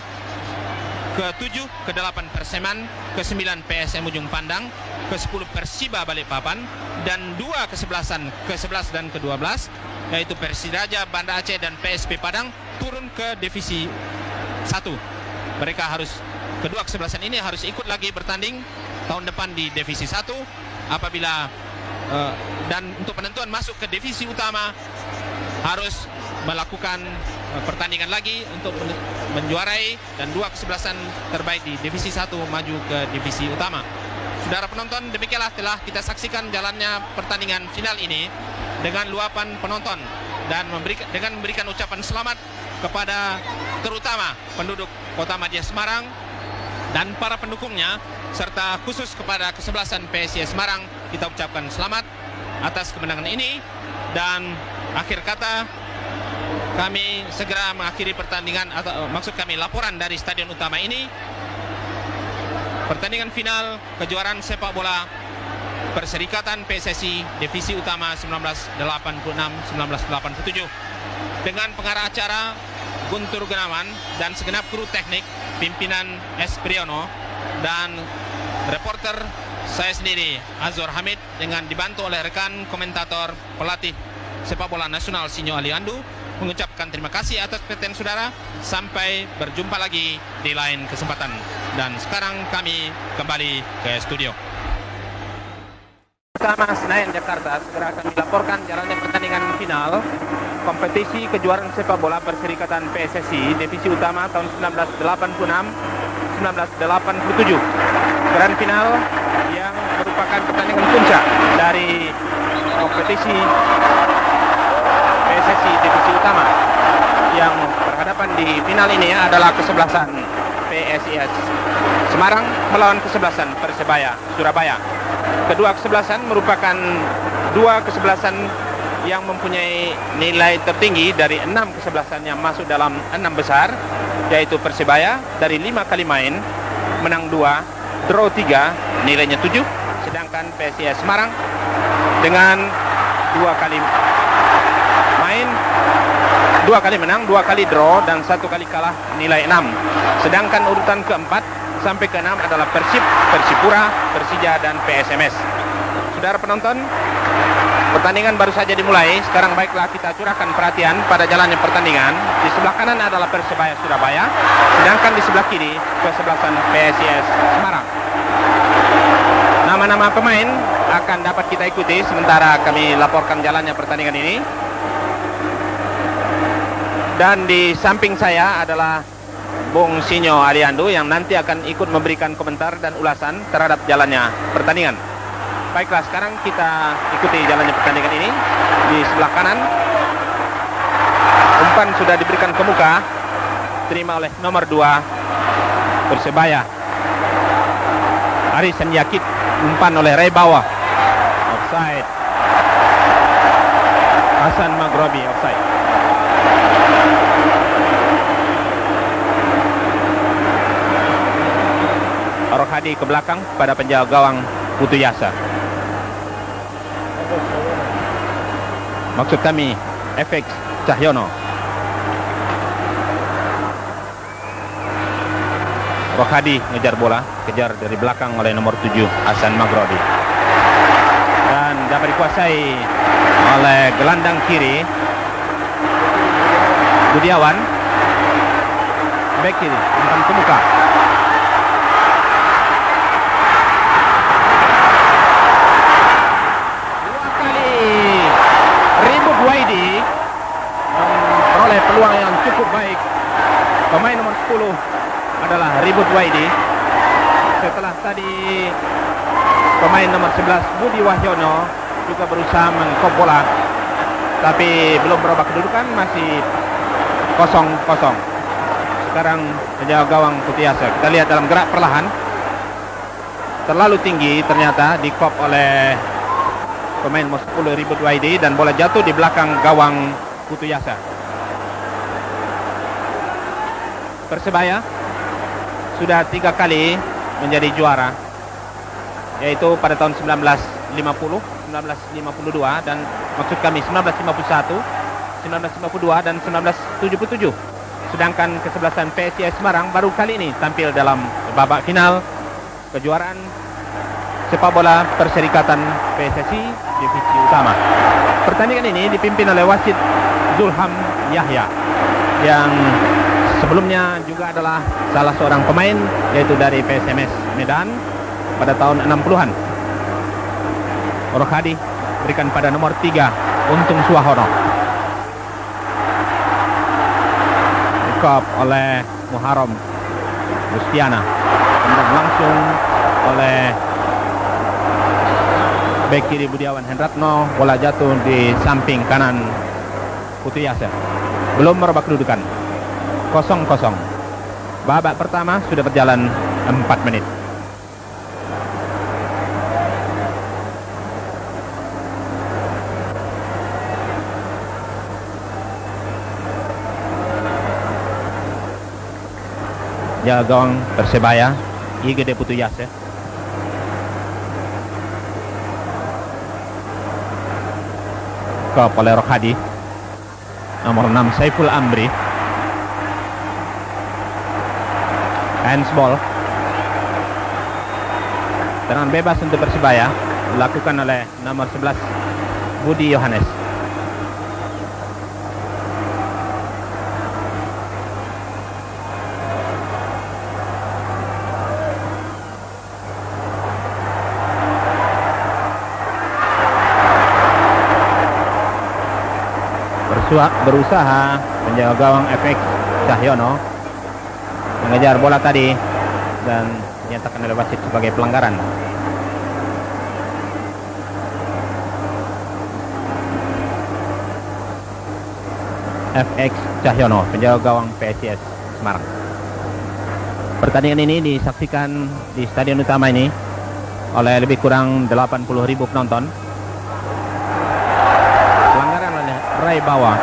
ke-7, ke-8 Perseman, ke-9 PSM Ujung Pandang, ke-10 Persiba Balikpapan, dan 2 kesebelasan, ke-11 dan ke-12 yaitu Persiraja Banda Aceh dan PSP Padang turun ke divisi 1. Mereka harus, kedua kesebelasan ini harus ikut lagi bertanding tahun depan di divisi 1 apabila dan untuk penentuan masuk ke divisi utama harus melakukan pertandingan lagi untuk menjuarai, dan 2 kesebelasan terbaik di divisi 1 maju ke divisi utama. Saudara penonton, demikianlah telah kita saksikan jalannya pertandingan final ini dengan luapan penonton dan dengan memberikan ucapan selamat kepada terutama penduduk Kota Madya Semarang dan para pendukungnya, serta khusus kepada kesebelasan PSIS Semarang kita ucapkan selamat atas kemenangan ini. Dan akhir kata, kami segera mengakhiri pertandingan, atau maksud kami laporan dari stadion utama ini. Pertandingan final kejuaraan sepak bola Perserikatan PSSI Divisi Utama 1986-1987 dengan pengarah acara Guntur Gunawan dan segenap kru teknik pimpinan S. Priyono dan reporter saya sendiri Azwar Hamid dengan dibantu oleh rekan komentator pelatih sepak bola nasional Sinyo Aliandu, mengucapkan terima kasih atas perhatian saudara. Sampai berjumpa lagi di lain kesempatan. Dan sekarang kami kembali ke studio. Pertama Senayan Jakarta, segera akan dilaporkan jalannya pertandingan final kompetisi kejuaraan sepak bola Perserikatan PSSI Divisi Utama tahun 1986-1987. Grand final yang merupakan pertandingan puncak dari kompetisi PSSI Divisi Utama. Yang berhadapan di final ini adalah kesebelasan PSIS Semarang melawan kesebelasan Persebaya Surabaya. Kedua kesebelasan merupakan dua kesebelasan yang mempunyai nilai tertinggi dari 6 kesebelasan yang masuk dalam 6 besar, yaitu Persebaya dari 5 kali main menang 2, draw 3, nilainya 7, sedangkan PSIS Semarang dengan 2 kali main, 2 kali menang, 2 kali draw, dan 1 kali kalah, nilai 6. Sedangkan urutan keempat sampai ke-6 adalah Persib, Persipura, Persija, dan PSMS. Saudara penonton, pertandingan baru saja dimulai. Sekarang baiklah kita curahkan perhatian pada jalannya pertandingan. Di sebelah kanan adalah Persebaya Surabaya, sedangkan di sebelah kiri kesebelasan PSIS Semarang. Nama-nama pemain akan dapat kita ikuti sementara kami laporkan jalannya pertandingan ini. Dan di samping saya adalah Bung Sinyo Aliandu yang nanti akan ikut memberikan komentar dan ulasan terhadap jalannya pertandingan. Baiklah, sekarang kita ikuti jalannya pertandingan ini. Di sebelah kanan umpan sudah diberikan ke muka, terima oleh nomor 2 Persebaya Arisan Yakit, umpan oleh Ray Bawah, offside. Hasan Maghrobi, offside. Rohadi ke belakang pada penjaga gawang Putu Yasa. Maksud kami FX Cahyono. Rohadi ngejar bola, kejar dari belakang oleh nomor 7 Hasan Maghrobi. Dan dapat dikuasai oleh gelandang kiri Budiawan. Bek kiri, umpan ke muka. Memperoleh peluang yang cukup baik. Pemain nomor 10 adalah Ribut Waidi. Setelah tadi pemain nomor 11 Budi Wahyono juga berusaha mengkop bola, tapi belum berubah kedudukan, masih 0-0. Sekarang penjaga gawang Putihasa. Kita lihat dalam gerak perlahan. Terlalu tinggi ternyata dikop oleh pemain nomor 10 Ribut Waidi dan bola jatuh di belakang gawang Putihasa. Persebaya sudah 3 kali menjadi juara, yaitu pada tahun 1950, 1952 dan maksud kami 1951, 1952 dan 1977. Sedangkan kesebelasan PSIS Semarang baru kali ini tampil dalam babak final kejuaraan sepak bola Perserikatan PSSI Divisi Utama. Pertandingan ini dipimpin oleh wasit Zulham Yahya yang sebelumnya juga adalah salah seorang pemain, yaitu dari PSMS Medan pada tahun 60-an. Rohadi berikan pada nomor 3 Untung Suwahono. Dikop oleh Muharram Rustiana. Kemudian langsung oleh bek kiri Budiawan Hendratno. Bola jatuh di samping kanan Putihasa. Belum merubah kedudukan. 0-0. Babak pertama sudah berjalan 4 menit. Jaga gawang Persebaya IGD Putihasa. Kop oleh Rohadi. Nomor 6 Saiful Amri. Handsball. Tendangan bebas untuk Persebaya dilakukan oleh nomor 11 Budi Yohanes. Berusaha penjaga gawang FX Cahyono mengejar bola tadi dan dinyatakan oleh wasit sebagai pelanggaran. FX Cahyono, penjaga gawang PSIS Semarang. Pertandingan ini disaksikan di stadion utama ini oleh lebih kurang 80.000 penonton. Pelanggaran oleh Rai Bawa.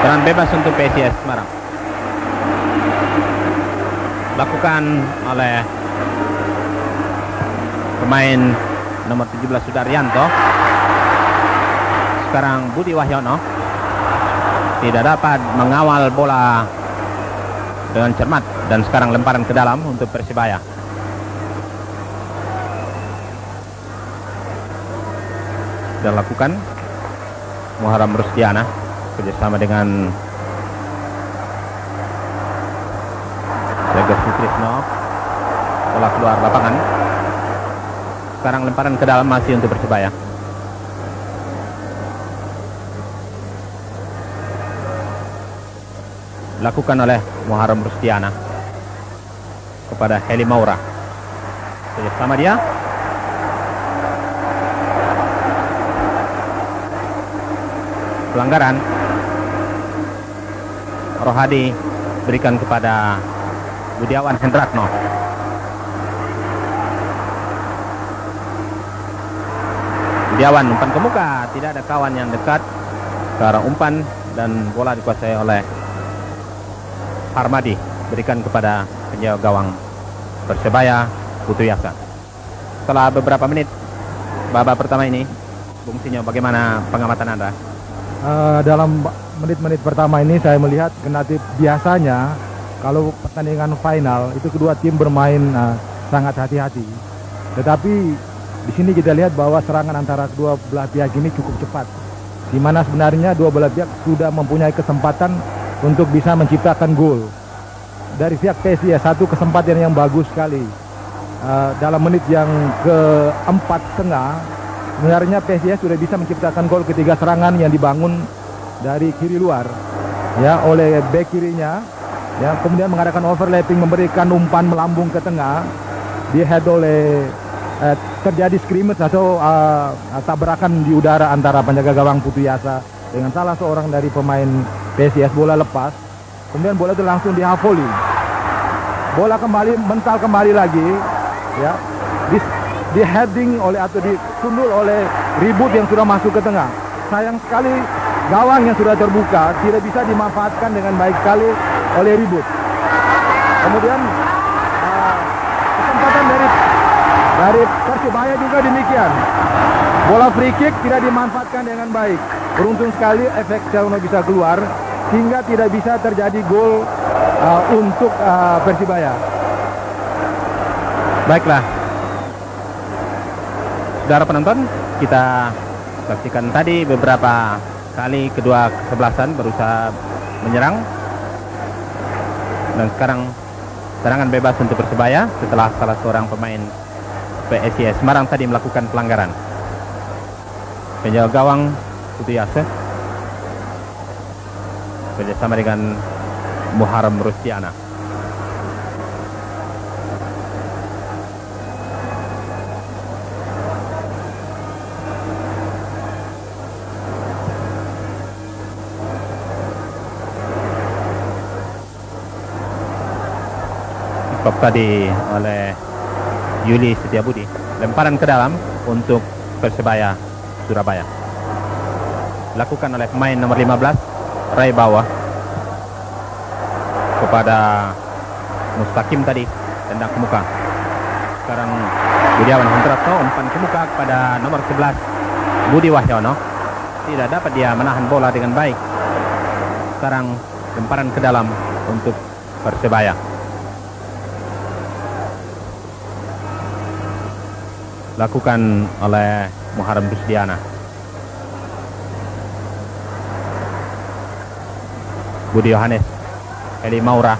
Tendangan bebas untuk PSIS Semarang. Lakukan oleh pemain nomor 17 Sudaryanto. Sekarang Budi Wahyono tidak dapat mengawal bola dengan cermat dan sekarang lemparan ke dalam untuk Persebaya. Dan lakukan Muharram Rusdiana kerjasama dengan Tegar Sutrisno. Bola keluar lapangan. Sekarang lemparan ke dalam masih untuk Persebaya. Dilakukan oleh Muharram Rusdiana kepada Heli Maura. Kerjasama dia. Pelanggaran. Rohadi berikan kepada Budiawan Hendratno. Budiawan umpan ke muka, tidak ada kawan yang dekat ke arah umpan dan bola dikuasai oleh Harmadi, berikan kepada penjaga gawang Persebaya Putihasa. Setelah beberapa menit babak pertama ini, Bung Sinyo, bagaimana pengamatan Anda? Dalam menit-menit pertama ini saya melihat kendati biasanya kalau pertandingan final itu kedua tim bermain sangat hati-hati. Tetapi di sini kita lihat bahwa serangan antara kedua belah pihak ini cukup cepat. Di mana sebenarnya dua belah pihak sudah mempunyai kesempatan untuk bisa menciptakan gol. Dari pihak PSIS satu kesempatan yang bagus sekali. Dalam menit yang ke-4,5 sebenarnya PSIS sudah bisa menciptakan gol ketiga serangan yang dibangun dari kiri luar ya oleh bek kirinya ya, kemudian mengadakan overlapping, memberikan umpan melambung ke tengah, dihead oleh terjadi scrimmage atau tabrakan di udara antara penjaga gawang Putihasa dengan salah seorang dari pemain PSIS. Bola lepas kemudian bola itu langsung di half volley. Bola kembali mental kembali lagi, ya, di heading oleh atau disundul oleh Ribut yang sudah masuk ke tengah. Sayang sekali gawang yang sudah terbuka tidak bisa dimanfaatkan dengan baik sekali oleh Ribut. Kemudian kesempatan dari Persibaya juga demikian. Bola free kick tidak dimanfaatkan dengan baik. Beruntung sekali efek Siono bisa keluar sehingga tidak bisa terjadi gol untuk Persibaya. Baiklah, saudara penonton, kita saksikan tadi beberapa kali kedua kesebelasan berusaha menyerang, dan sekarang serangan bebas untuk Persebaya setelah salah seorang pemain PSIS Semarang tadi melakukan pelanggaran. Penjaga gawang Putu Yaseh bersama dengan Muharrem Rustiana. Stop tadi oleh Yuli Setiabudi. Lemparan ke dalam untuk Persebaya Surabaya. Dilakukan oleh pemain nomor 15 Rai Bawah kepada Mustaqim tadi, tendang ke muka. Sekarang Budiawan Hendratno umpan ke muka kepada nomor 11 Budi Wahyono. Tidak dapat dia menahan bola dengan baik. Sekarang lemparan ke dalam untuk Persebaya. Lakukan oleh Muharrem Rusdiana. Budi Yohanes, Eli Maura,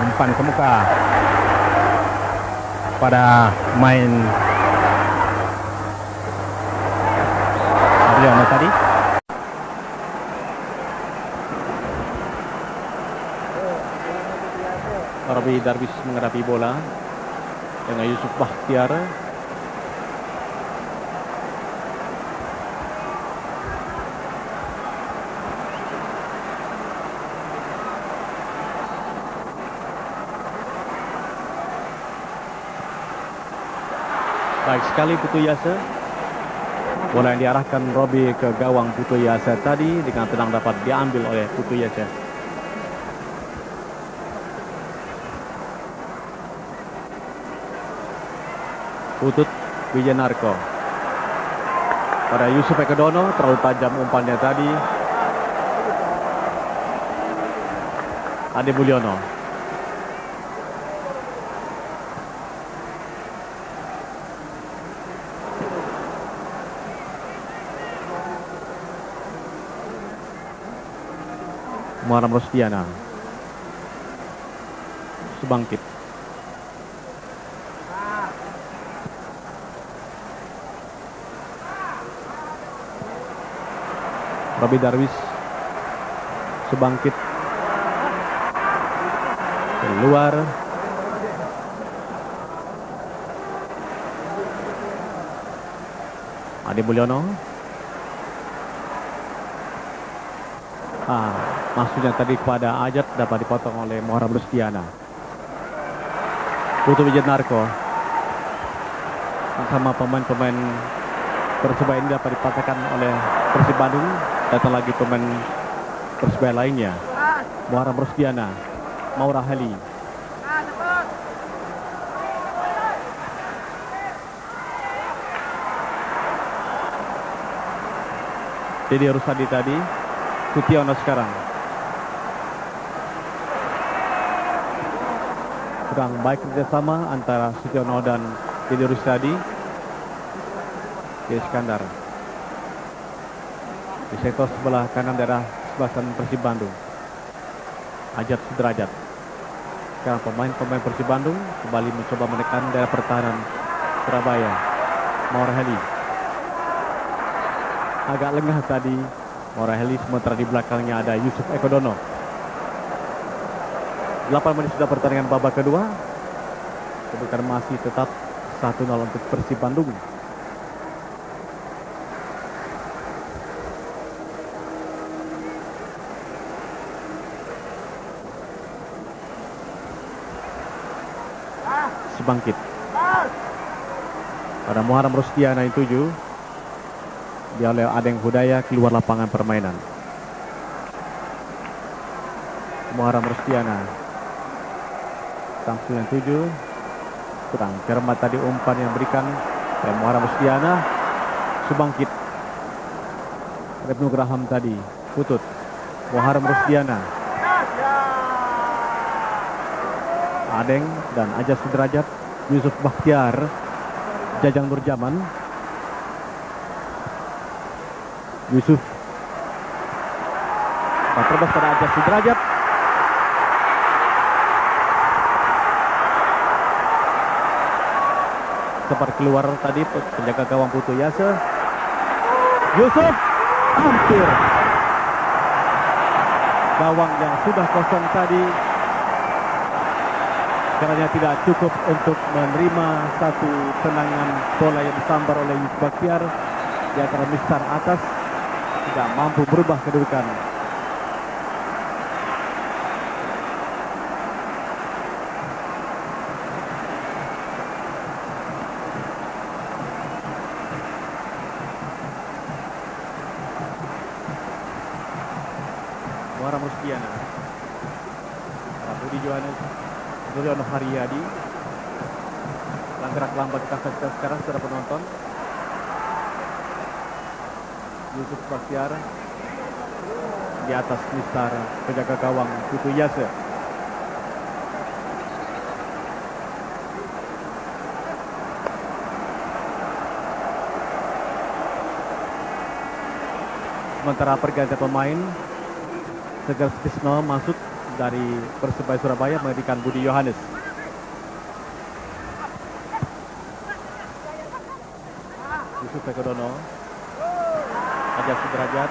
umpan ke muka pada main Adriano tadi. Robi Darwis menghadapi bola dengan Yusuf Bahtiar. Baik sekali Putu Yasa. Bola yang diarahkan Robi ke gawang Putu Yasa tadi dengan tenang dapat diambil oleh Putu Yasa. Putut Wijanarko pada Yusuf Ekodono, terlalu tajam umpannya tadi. Ade Mulyono. Muharrem Rusdiana. Subangkit. Robi Darwis Subangkit keluar. Ade Mulyono. Maksudnya tadi kepada Ajat dapat dipotong oleh Muharrem Rusdiana. Putu Wijanarko sama pemain-pemain Persebaya ini dapat dipatahkan oleh Persib Bandung. Datang lagi pemain Persebaya lainnya. Muharrem Rusdiana, Maura Heli. Dedi Rusadi tadi. Sutiono sekarang. Kurang baik kerjasama antara Sutiono dan Dedi Rusadi. Iskandar di sektor sebelah kanan daerah sebelah Persib Bandung. Ajat Sudrajat. Sekarang pemain-pemain Persib Bandung kembali mencoba menekan daerah pertahanan Surabaya. Maura Heli agak lengah tadi. Maura Heli, sementara di belakangnya ada Yusuf Ekodono. 8 menit sudah pertandingan babak kedua. Kedudukan masih tetap 1-0 untuk Persib Bandung. Sebangkit. Pada Muharam Rusdiana yang 7. Dia oleh Adeng Hudaya keluar lapangan permainan. Muharam Rusdiana. Samsul yang 7. Kurang cermat tadi umpan yang berikan oleh Muharam Rusdiana. Sebangkit. Ibnu Graham tadi putut. Muharam Rusdiana. Adeng dan Ajaz Sudrajat. Yusuf Bakhtiar. Jajang Nurjaman. Yusuf. Terbas pada Ajaz Sudrajat. Sempat keluar tadi penjaga gawang Putu Yase. Yusuf hampir. Gawang yang sudah kosong tadi karena tidak cukup untuk menerima satu tendangan bola yang disambar oleh Yusuf Bakhtiar. Dia akan mistar atas, tidak mampu berubah kedudukan. Muharam Rusdiana, Budi Johannes, Nuryono Haryadi. Langgerak lambat kita sekarang saudara penonton. Yusuf Bakhtiar di atas mistar penjaga gawang Putu Yase. Sementara pergantian pemain, Segar Stisno masuk dari Persebaya Surabaya menggantikan Budi Yohanes. Yusuf Ekodono, Ajaz Sudrajat.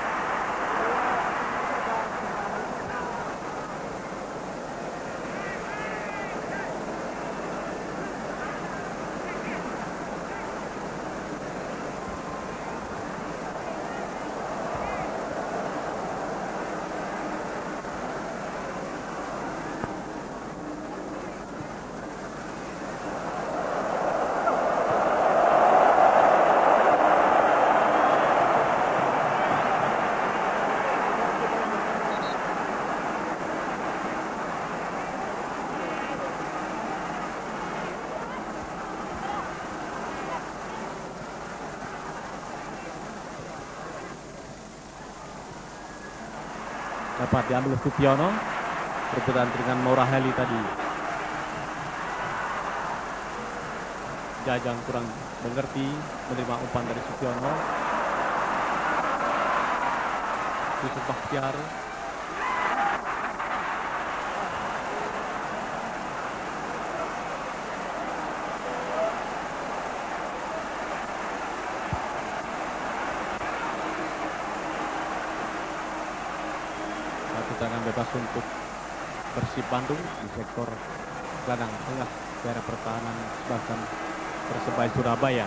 Dapat diambil Supiono. Perebutan dengan Maura Heli tadi. Jajang kurang mengerti menerima umpan dari Supiono. Yusuf Bakhtiar. Tendangan bebas untuk Persib Bandung di sektor gelandang tengah daerah pertahanan bahkan Persebaya Surabaya.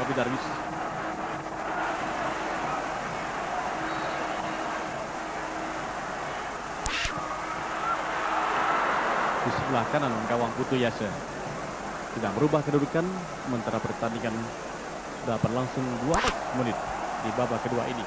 Robi Darwis. Di sebelah kanan gawang Putu Yase tidak berubah kedudukan sementara pertandingan sudah berlangsung 2 menit di babak kedua ini.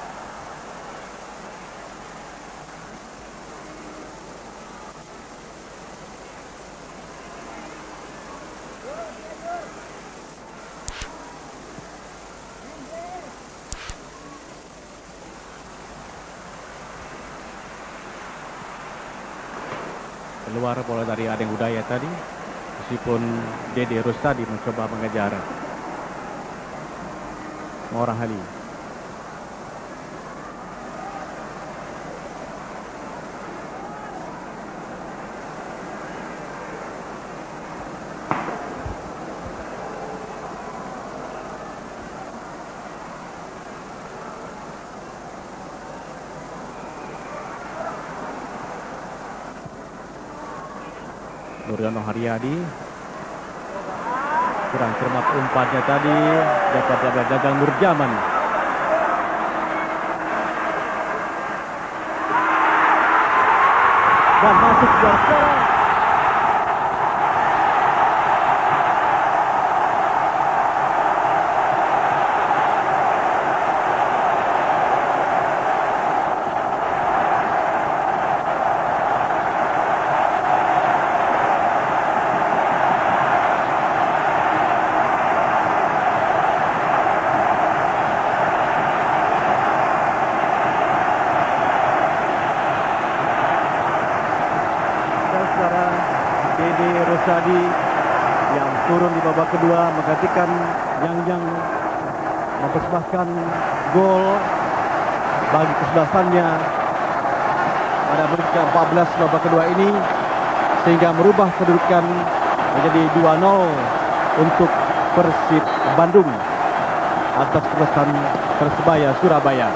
Keluar bola dari Adeng Hudaya tadi, meskipun Dede Rustadi mencoba mengejar Maura Heli. Nuryono Haryadi kurang cermat umpannya tadi, dapat Jajang Nurjaman. masuk saudara. Saudara Dede Rosadi yang turun di babak kedua menggantikan Yang mempersembahkan gol bagi kesebelasannya pada menit ke-14 babak kedua ini sehingga merubah kedudukan menjadi 2-0 untuk Persib Bandung atas kesebelasan Persebaya Surabaya.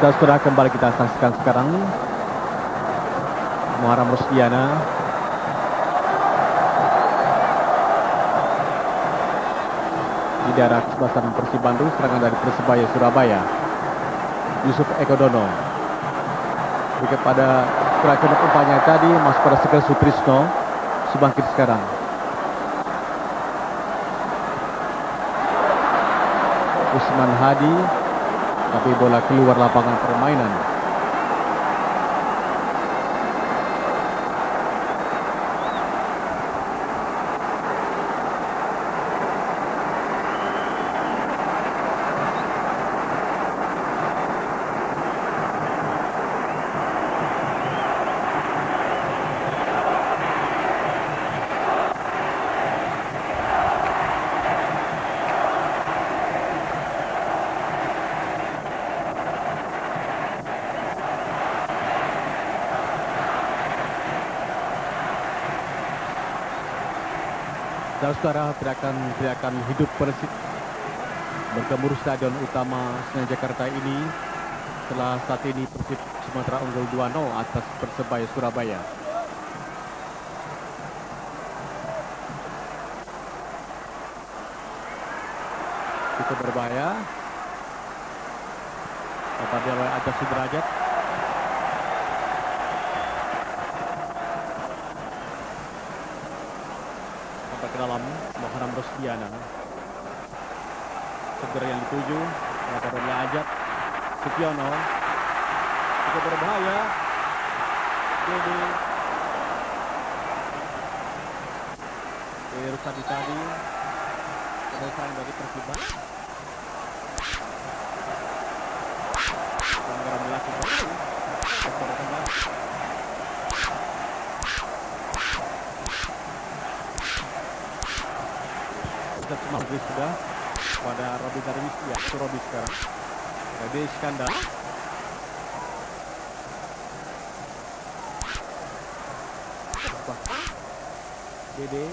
Saudara, kembali kita saksikan sekarang Muharam Rosdiana di daerah kesebelasan Persib Bandung. Serangan dari Persebaya Surabaya, Yusuf Ekodono berikan pada terakhir umpannya tadi masuk pada Sekar Sutrisno, sebangkit sekarang. Usman Hadi, tapi bola keluar lapangan permainan. Saudara, teriakan hidup Persib bergemuruh Stadion Utama Senayan Jakarta ini setelah saat ini Persib Sumatera unggul 2-0 atas Persebaya Surabaya. Cukup berbahaya. Dapat oleh Ajat Sudrajat. Ke dalam Muharam Rosdiana, segera yang dituju dapat oleh Ajat Sutyono, cukup berbahaya. Dede Rosadi tadi selesai dari Persib Bandung. Pelanggaran dilakukan. Maghrib sudah pada Robi Darwis, ya itu Robi sekarang. Robi Iskandar. Dede